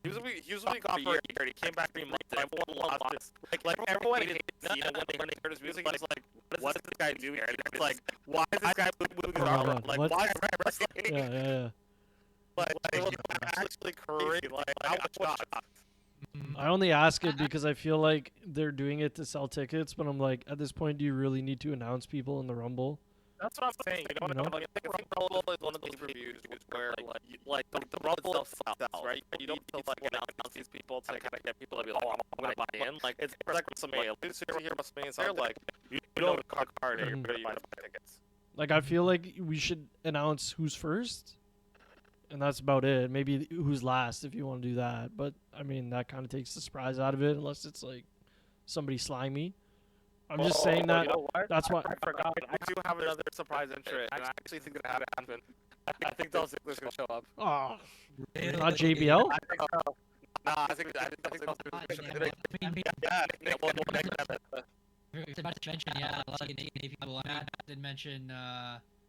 He was gone for a year. He came back 3 months. And everyone lost this. Like everyone hated Cena when they heard his music. He was like, what is this guy doing here? It's like, why is this guy moving his arm? Like, why is he wrestling? Yeah. Like, it was actually crazy. Like, I was shocked. I only ask it because I feel like they're doing it to sell tickets, but I'm like, at this point, do you really need to announce people in the Rumble? That's what I'm saying. You know? Like, I think Rumble is one of those reviews where, like the Rumble sells, right? You don't need to like announce these people to kind of get people to be like, oh, I'm gonna buy in. Like it's like WrestleMania. As soon as you hear WrestleMania, so like you don't have a card, you're ready to buy tickets. Like I feel like we should announce who's first, and that's about it. Maybe who's last if you want to do that. But I mean, that kind of takes the surprise out of it, unless it's like somebody slimy. I'm just saying that. You know what? That's why I forgot. I do have another surprise entrant. I actually think that happened. I think Dolph Ziggler's gonna show up. Oh, not JBL. I think so. Nah, I think Dolph Ziggler's About to mention, yeah, a lot of Canadian people. Matt did mention,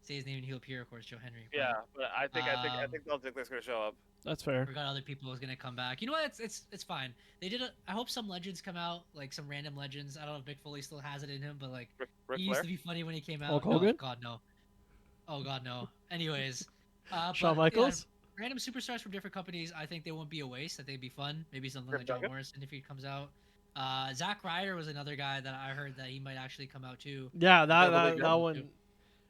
say his name and he'll appear, of course, Joe Henry. Yeah, but I think Dolph Ziggler's gonna show up. That's fair. I forgot other people was gonna come back. You know what? It's fine. They did. I hope some legends come out, like some random legends. I don't know if Mick Foley still has it in him, but like he used to be funny when he came out. Hulk Hogan? Oh God no. Oh God no. Anyways, Shawn Michaels. Yeah, random superstars from different companies. I think they won't be a waste. I think it'd be fun. Maybe something like John Morrison if he comes out. Zack Ryder was another guy that I heard that he might actually come out too. Yeah, that one,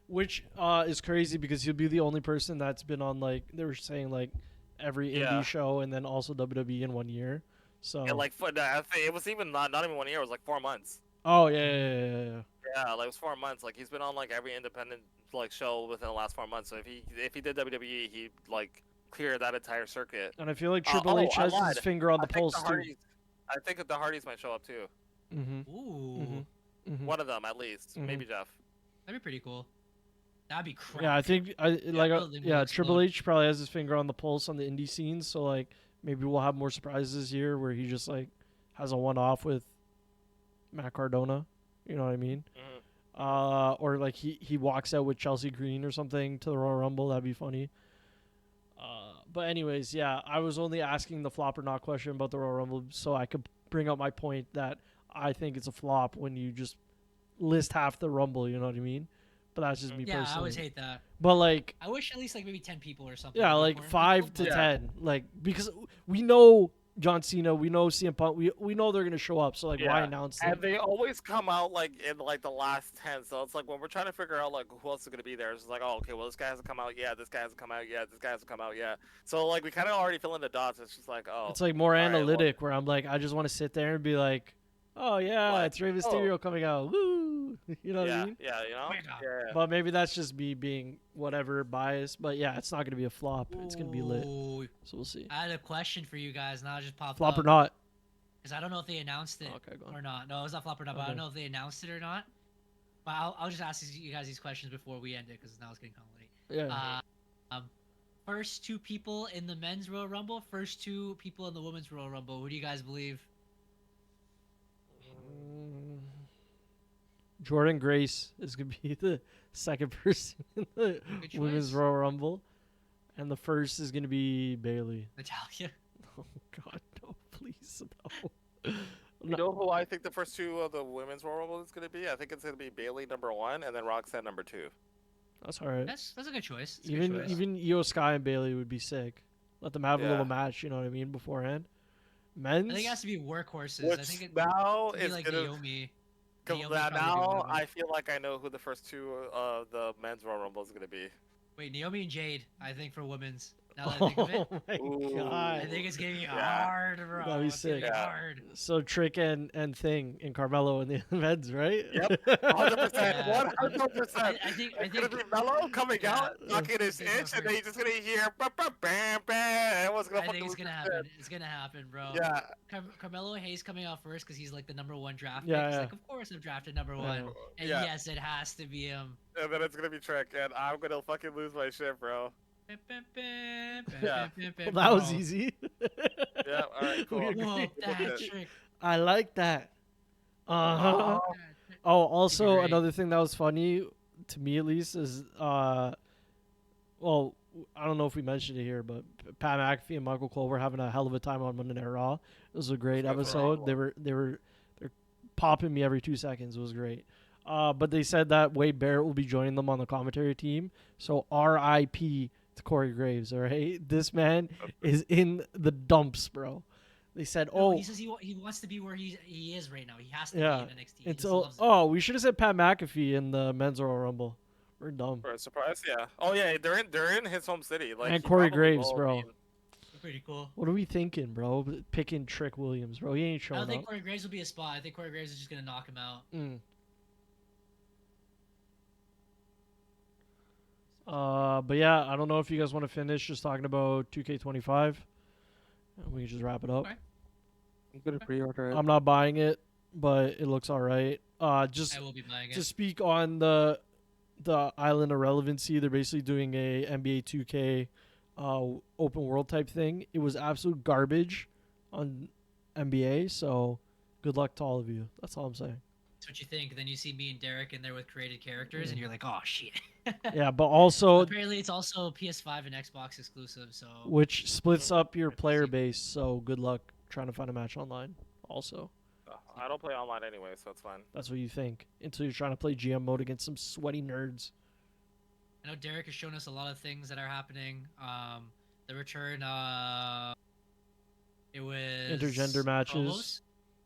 which is crazy because he'll be the only person that's been on like they were saying like every indie show and then also WWE in 1 year. So yeah, like it was even not even 1 year. It was like 4 months. Oh yeah. Yeah, like it was 4 months. Like he's been on like every independent like show within the last 4 months. So if he did WWE, he'd like clear that entire circuit. And I feel like Triple H has his finger on the pulse too. I think that the Hardys might show up too. Ooh. One of them at least. Maybe Jeff. That'd be pretty cool. That'd be crazy. Yeah, I think Triple H probably has his finger on the pulse on the indie scenes, so like maybe we'll have more surprises here where he just like has a one-off with Matt Cardona, you know what I mean? Or like he walks out with Chelsea Green or something to the Royal Rumble. That'd be funny. But anyways, yeah, I was only asking the flop or not question about the Royal Rumble so I could bring up my point that I think it's a flop when you just list half the Rumble, you know what I mean? But that's just me personally. Yeah, I always hate that. But like, I wish at least like maybe 10 people or something. Yeah, like 5 to 10, like because we know John Cena, we know CM Punk, we know they're gonna show up. So like, why announce them? And they always come out like in like the last 10. So it's like when we're trying to figure out like who else is gonna be there, it's like, oh, okay, well this guy hasn't come out yet. This guy hasn't come out yet. This guy hasn't come out yet. So like we kind of already fill in the dots. It's just like, oh, it's like more analytic where I'm like, I just want to sit there and be like, oh yeah, it's Rey Mysterio coming out. Woo! You know what I mean? Yeah, you know? Yeah. But maybe that's just me being whatever biased. But yeah, it's not going to be a flop. It's going to be lit. So we'll see. I had a question for you guys. Now it just popped flop up. Or not? Because I don't know if they announced it or not. No, it's not flop or not, but I don't know if they announced it or not. But I'll just ask you guys these questions before we end it because now it's getting kind of late. Yeah. First 2 people in the men's Royal Rumble, first 2 people in the women's Royal Rumble. Who do you guys believe? Jordan Grace is going to be the second person in the women's Royal Rumble. And the first is going to be Bayley. Natalia. Oh, God, no. Please, no. You know who I think the first 2 of the women's Royal Rumble is going to be? I think it's going to be Bayley number 1 and then Roxanne number 2. That's all right. That's a good choice. Even Io Sky and Bayley would be sick. Let them have a little match, you know what I mean, beforehand. Men's? I think it has to be workhorses. I think now it's is like gonna... Naomi. now I feel like I know who the first two of the men's Royal Rumble is gonna be. Wait, Naomi and Jade, I think for women's. Now that I think of it. Oh my Ooh. god. I think it's getting hard, bro. That'd be It's sick. getting hard. So Trick and Thing and Carmelo in the events, right? Yep, 100%. Yeah. 100%. I think It's gonna be Mello coming out, knocking his I think itch, and then you're just gonna hear bam, bam. Everyone's gonna I fucking think it's lose gonna their happen. shit. It's gonna happen, bro. Yeah. Carmelo Hayes coming out first because he's like the #1 draft Yeah, pick. He's yeah. like, of course I'm drafted #1. And Yeah. yes, it has to be him. And then it's gonna be Trick, and I'm gonna fucking lose my shit, bro. Well, that was easy. Yeah, alright, cool. We agree. Whoa, Look that at- trick. I like that. Uh-huh. Oh, also Great. another thing that was funny to me at least is well, I don't know if we mentioned it here, but Pat McAfee and Michael Cole were having a hell of a time on Monday Night Raw. It was a great That's episode. phenomenal. They're popping me every 2 seconds. It was great. But they said that Wade Barrett will be joining them on the commentary team. So R.I.P. to Corey Graves. All right, this man is in the dumps, bro. They said, No, "Oh, he says he wants to be where he is right now. He has to yeah." be in NXT. He It's just loves it. we should have said Pat McAfee in the men's Royal Rumble. We're dumb. For a surprise, yeah. Oh yeah, they're in his home city. Like, And he Corey probably Graves, will bro. be- Pretty cool. What are we thinking, bro? Picking Trick Williams, bro. He ain't I showing don't think up. Corey Graves will be a spot. I think Corey Graves is just gonna knock him out. But yeah, I don't know if you guys want to finish just talking about 2K25. And we can just wrap it up. Okay. I'm gonna pre-order it. I'm not buying it, but it looks all right. Just I will be buying it. to speak on the island of relevancy, they're basically doing a NBA 2K open world type thing. It was absolute garbage on NBA, so good luck to all of you. That's all I'm saying. That's what you think. Then you see me and Derek in there with created characters, and you're like, oh shit. Yeah, but also Apparently, it's also PS5 and Xbox exclusive. So which splits up your player base, so good luck trying to find a match online. Also, I don't play online anyway, so it's fine. that's what you think until you're trying to play GM mode against some sweaty nerds. I know Derek has shown us a lot of things that are happening. The return. It was Intergender matches,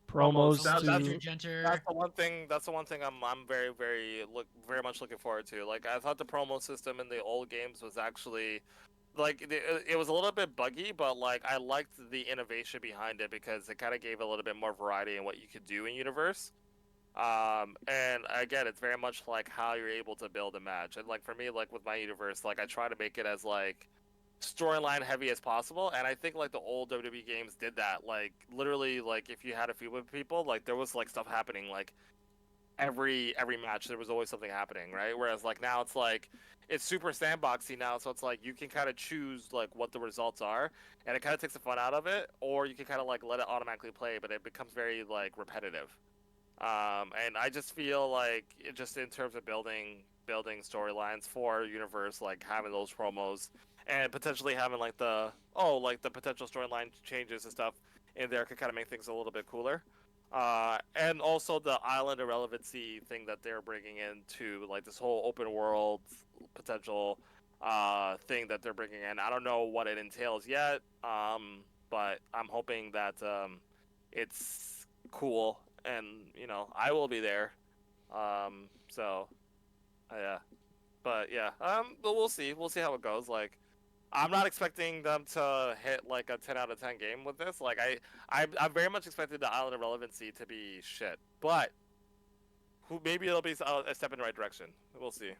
promos. promos That- to that's- Intergender. That's the one thing I'm very much looking forward to. Like, I thought the promo system in the old games was actually like it was a little bit buggy, but like I liked the innovation behind it because it kind of gave a little bit more variety in what you could do in universe. And again, it's very much like how you're able to build a match. And like for me, like with my universe, like I try to make it as like storyline heavy as possible, and I think like the old WWE games did that. Like literally, like if you had a feud with people, like there was like stuff happening like every match. There was always something happening, right? Whereas like now it's like it's super sandboxy now, so it's like you can kind of choose like what the results are, and it kind of takes the fun out of it, or you can kind of like let it automatically play, but it becomes very like repetitive. And I just feel like just in terms of building storylines for universe, like having those promos and potentially having like the potential storyline changes and stuff in there could kind of make things a little bit cooler. And also the island irrelevancy thing that they're bringing into like this whole open world potential thing that they're bringing in. I don't know what it entails yet, but I'm hoping that it's cool, and you know I will be there. So yeah, but yeah, but we'll see how it goes. Like, I'm not expecting them to hit like a 10 out of 10 game with this. Like I very much expected the island of relevancy to be shit, but maybe it'll be a step in the right direction. We'll see.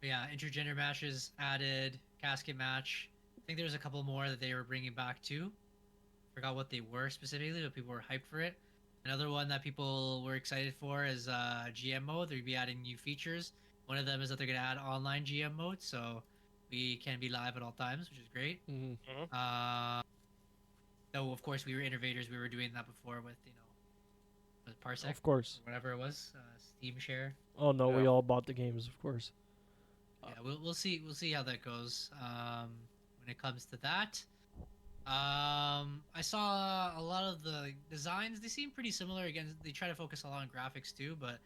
Yeah, intergender matches added, casket match. I think there was a couple more that they were bringing back too. Forgot what they were specifically, but people were hyped for it. Another one that people were excited for is GM mode. They'll be adding new features. One of them is that they're gonna add online GM mode, so we can be live at all times, which is great. Mhm. Though of course we were innovators. We were doing that before with with Parsec, Of course. or whatever it was, Steam Share. Oh no, we Yeah. all bought the games, of course. Yeah, we'll see how that goes when it comes to that. I saw a lot of the designs. They seem pretty similar. Again, they try to focus a lot on graphics too. But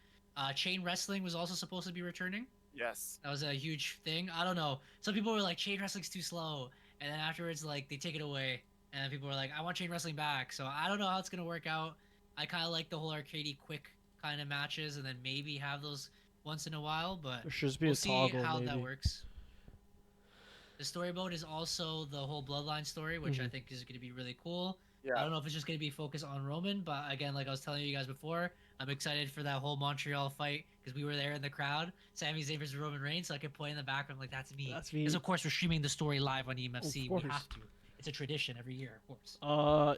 chain wrestling was also supposed to be returning. Yes. That was a huge thing. I don't know. Some people were like, chain wrestling's too slow, and then afterwards, like they take it away, and then people were like, I want chain wrestling back. So I don't know how it's gonna work out. I kind of like the whole arcadey quick kind of matches, and then maybe have those once in a while. But There should just be we'll a see toggle, how maybe. that works. The story mode is also the whole Bloodline story, which I think is going to be really cool. Yeah. I don't know if it's just going to be focused on Roman, but again, like I was telling you guys before, I'm excited for that whole Montreal fight because we were there in the crowd. Sami Zayn versus Roman Reigns, so I could point in the background like that's me. That's me. Because of course we're streaming the story live on EMFC. Of course. We have to. It's a tradition every year, of course.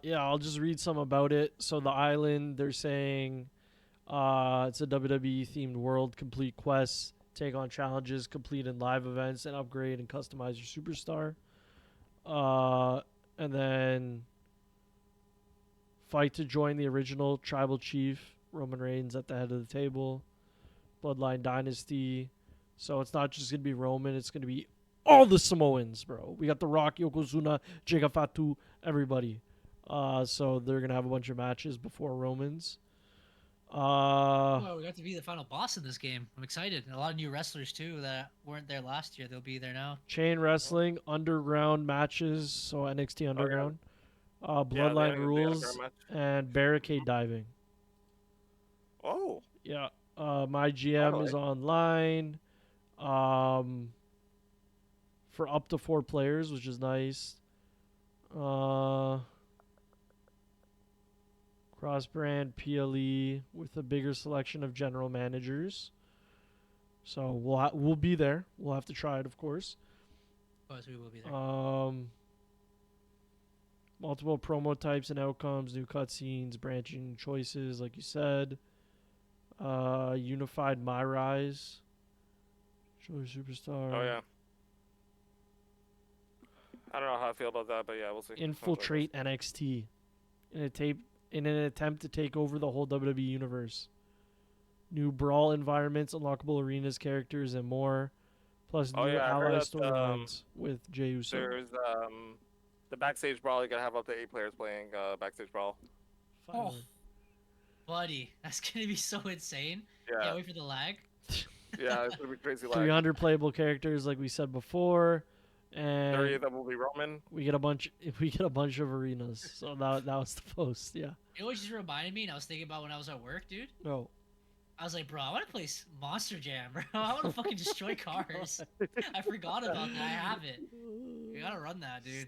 Yeah, I'll just read some about it. So the island, they're saying, it's a WWE themed world, complete quests, take on challenges, complete in live events, and upgrade and customize your superstar. And then fight to join the original tribal chief, Roman Reigns at the head of the table. Bloodline Dynasty. So it's not just going to be Roman, it's going to be all the Samoans, bro. We got The Rock, Yokozuna, Jega Fatu, everybody. So they're going to have a bunch of matches before Romans. Oh, we got to be the final boss in this game. I'm excited. And a lot of new wrestlers, too, that weren't there last year. They'll be there now. Chain wrestling, underground matches, so NXT Underground. Bloodline rules, and barricade diving. Oh. Yeah. My GM is online. For up to 4 players, which is nice. Cross-brand PLE with a bigger selection of general managers. So we'll be there. We'll have to try it, of course. Of course, we will be there. Multiple promo types and outcomes, new cutscenes, branching choices, like you said. Unified My Rise. Show your superstar. Oh, yeah. I don't know how I feel about that, but yeah, we'll see. Infiltrate NXT in an attempt to take over the whole WWE universe. New brawl environments, unlockable arenas, characters, and more. Plus new ally storylines with Jey Uso. There's the backstage brawl. You gotta have up to 8 players playing backstage brawl. Oh, buddy, that's gonna be so insane. Yeah. Can't wait for the lag. Yeah, it's gonna be crazy. 300 playable characters, like we said before, and 30 of them will be Roman. We get a bunch of arenas. So that was the post. Yeah. It always just reminded me, and I was thinking about when I was at work, dude. Oh. I was like, bro, I want to play Monster Jam, bro. I want to fucking destroy cars. I forgot about that. I have it. We gotta run that, dude.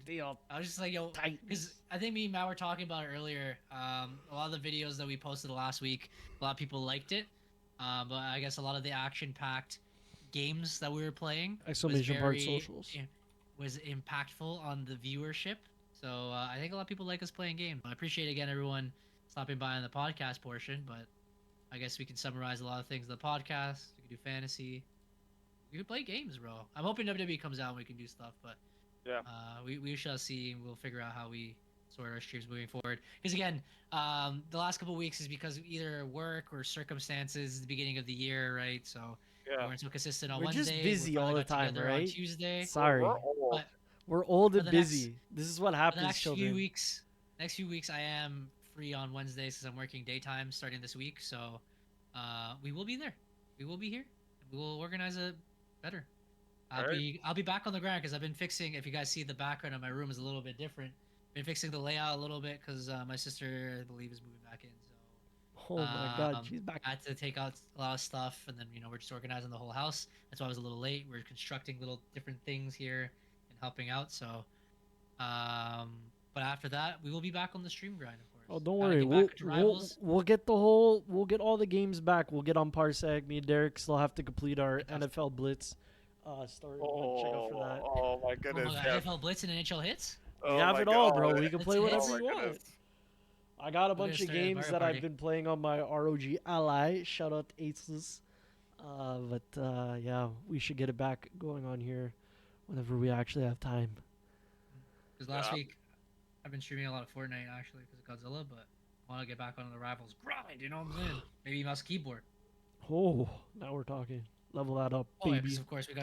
I was just like, yo, because I think me and Matt were talking about it earlier. A lot of the videos that we posted last week, a lot of people liked it. But I guess a lot of the action-packed games that we were playing was impactful on the viewership. So I think a lot of people like us playing games. I appreciate, again, everyone stopping by on the podcast portion, but I guess we can summarize a lot of things in the podcast. We can do fantasy. We can play games, bro. I'm hoping WWE comes out and we can do stuff, but yeah, we shall see, and we'll figure out how we sort our streams moving forward. Because again, the last couple of weeks is because of either work or circumstances. The beginning of the year, right? So we weren't so consistent on Wednesday. We're just busy all the time, right? On Tuesday. Sorry, we're old and busy. This is what happens. Next few weeks, I am free on Wednesdays because I'm working daytime starting this week. So we will be there. We will be here. We will organize it better. I'll be back on the ground because I've been fixing. If you guys see, the background of my room is a little bit different. Been fixing the layout a little bit because my sister, I believe, is moving back in. So oh my god, she's back. I had to take out a lot of stuff, and then we're just organizing the whole house. That's why I was a little late. We're constructing little different things here and helping out. So but after that, we will be back on the stream grind, of course. Oh, don't worry. We'll get all the games back. We'll get on Parsec. Me and Derek still have to complete our NFL Blitz story. Check out for that. Oh my goodness. NFL Blitz and NHL hits? We have it all, bro. We can play whatever you want. I got a bunch of games that I've been playing on my ROG Ally. Shout out to Aces. Yeah, we should get it back going on here whenever we actually have time. Because last week, I've been streaming a lot of Fortnite, actually, because of Godzilla, but I want to get back on the Rivals grind, you know what I'm saying? Maybe mouse keyboard. Oh, now we're talking. Level that up, baby. Yeah, because of course, we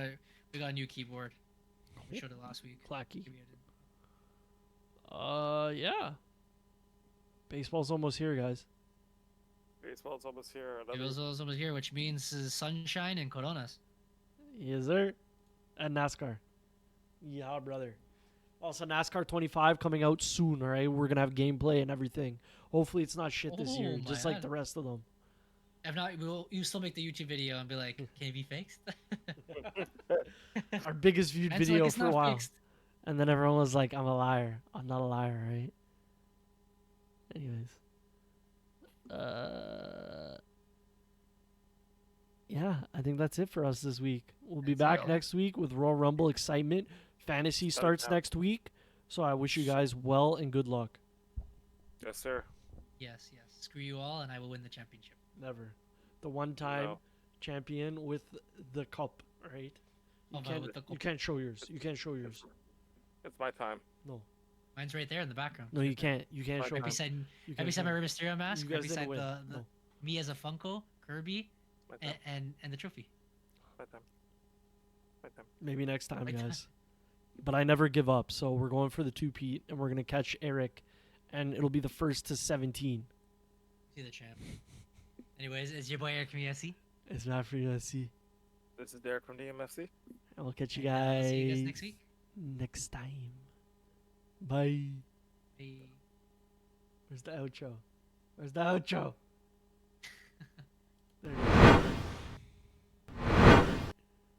got a new keyboard. We showed it last week. Clacky. Yeah. Baseball's almost here, guys. Baseball's almost here. Baseball's almost here, which means sunshine and coronas. Yes, sir. And NASCAR. Yeah, brother. Also, NASCAR 25 coming out soon, all right? We're going to have gameplay and everything. Hopefully it's not shit this year, Oh, just my like the rest of them. If not, you still make the YouTube video and be like, can it be fixed? Our biggest viewed And it's video like, it's for a not while. fixed. And then everyone was like, I'm a liar. I'm not a liar, right? Anyways. Yeah, I think that's it for us this week. We'll be That's back it. next week with Royal Rumble excitement. Fantasy starts next week. So I wish you guys well and good luck. Yes, sir. Yes. Screw you all, and I will win the championship. Never. The one-time champion with the cup, right? You can't show yours. You can't show yours. It's my time. No. Mine's right there in the background. No, you can't. You can't show Right it. beside You my can't show Rey it. Mysterio mask, You right guys didn't beside win. the No. me as a Funko, Kirby, My time. and the trophy. My time. My time. Maybe next time, My time. guys. But I never give up, so we're going for the 2-peat, and we're going to catch Eric, and it'll be the first to 17. See the champ. Anyways, it's your boy Eric from EMFC. It's not for you to see. This is Derek from the EMFC. And we'll catch you And, guys, see you guys next week. next time. Bye. Bye. Where's the outro? Where's the outro?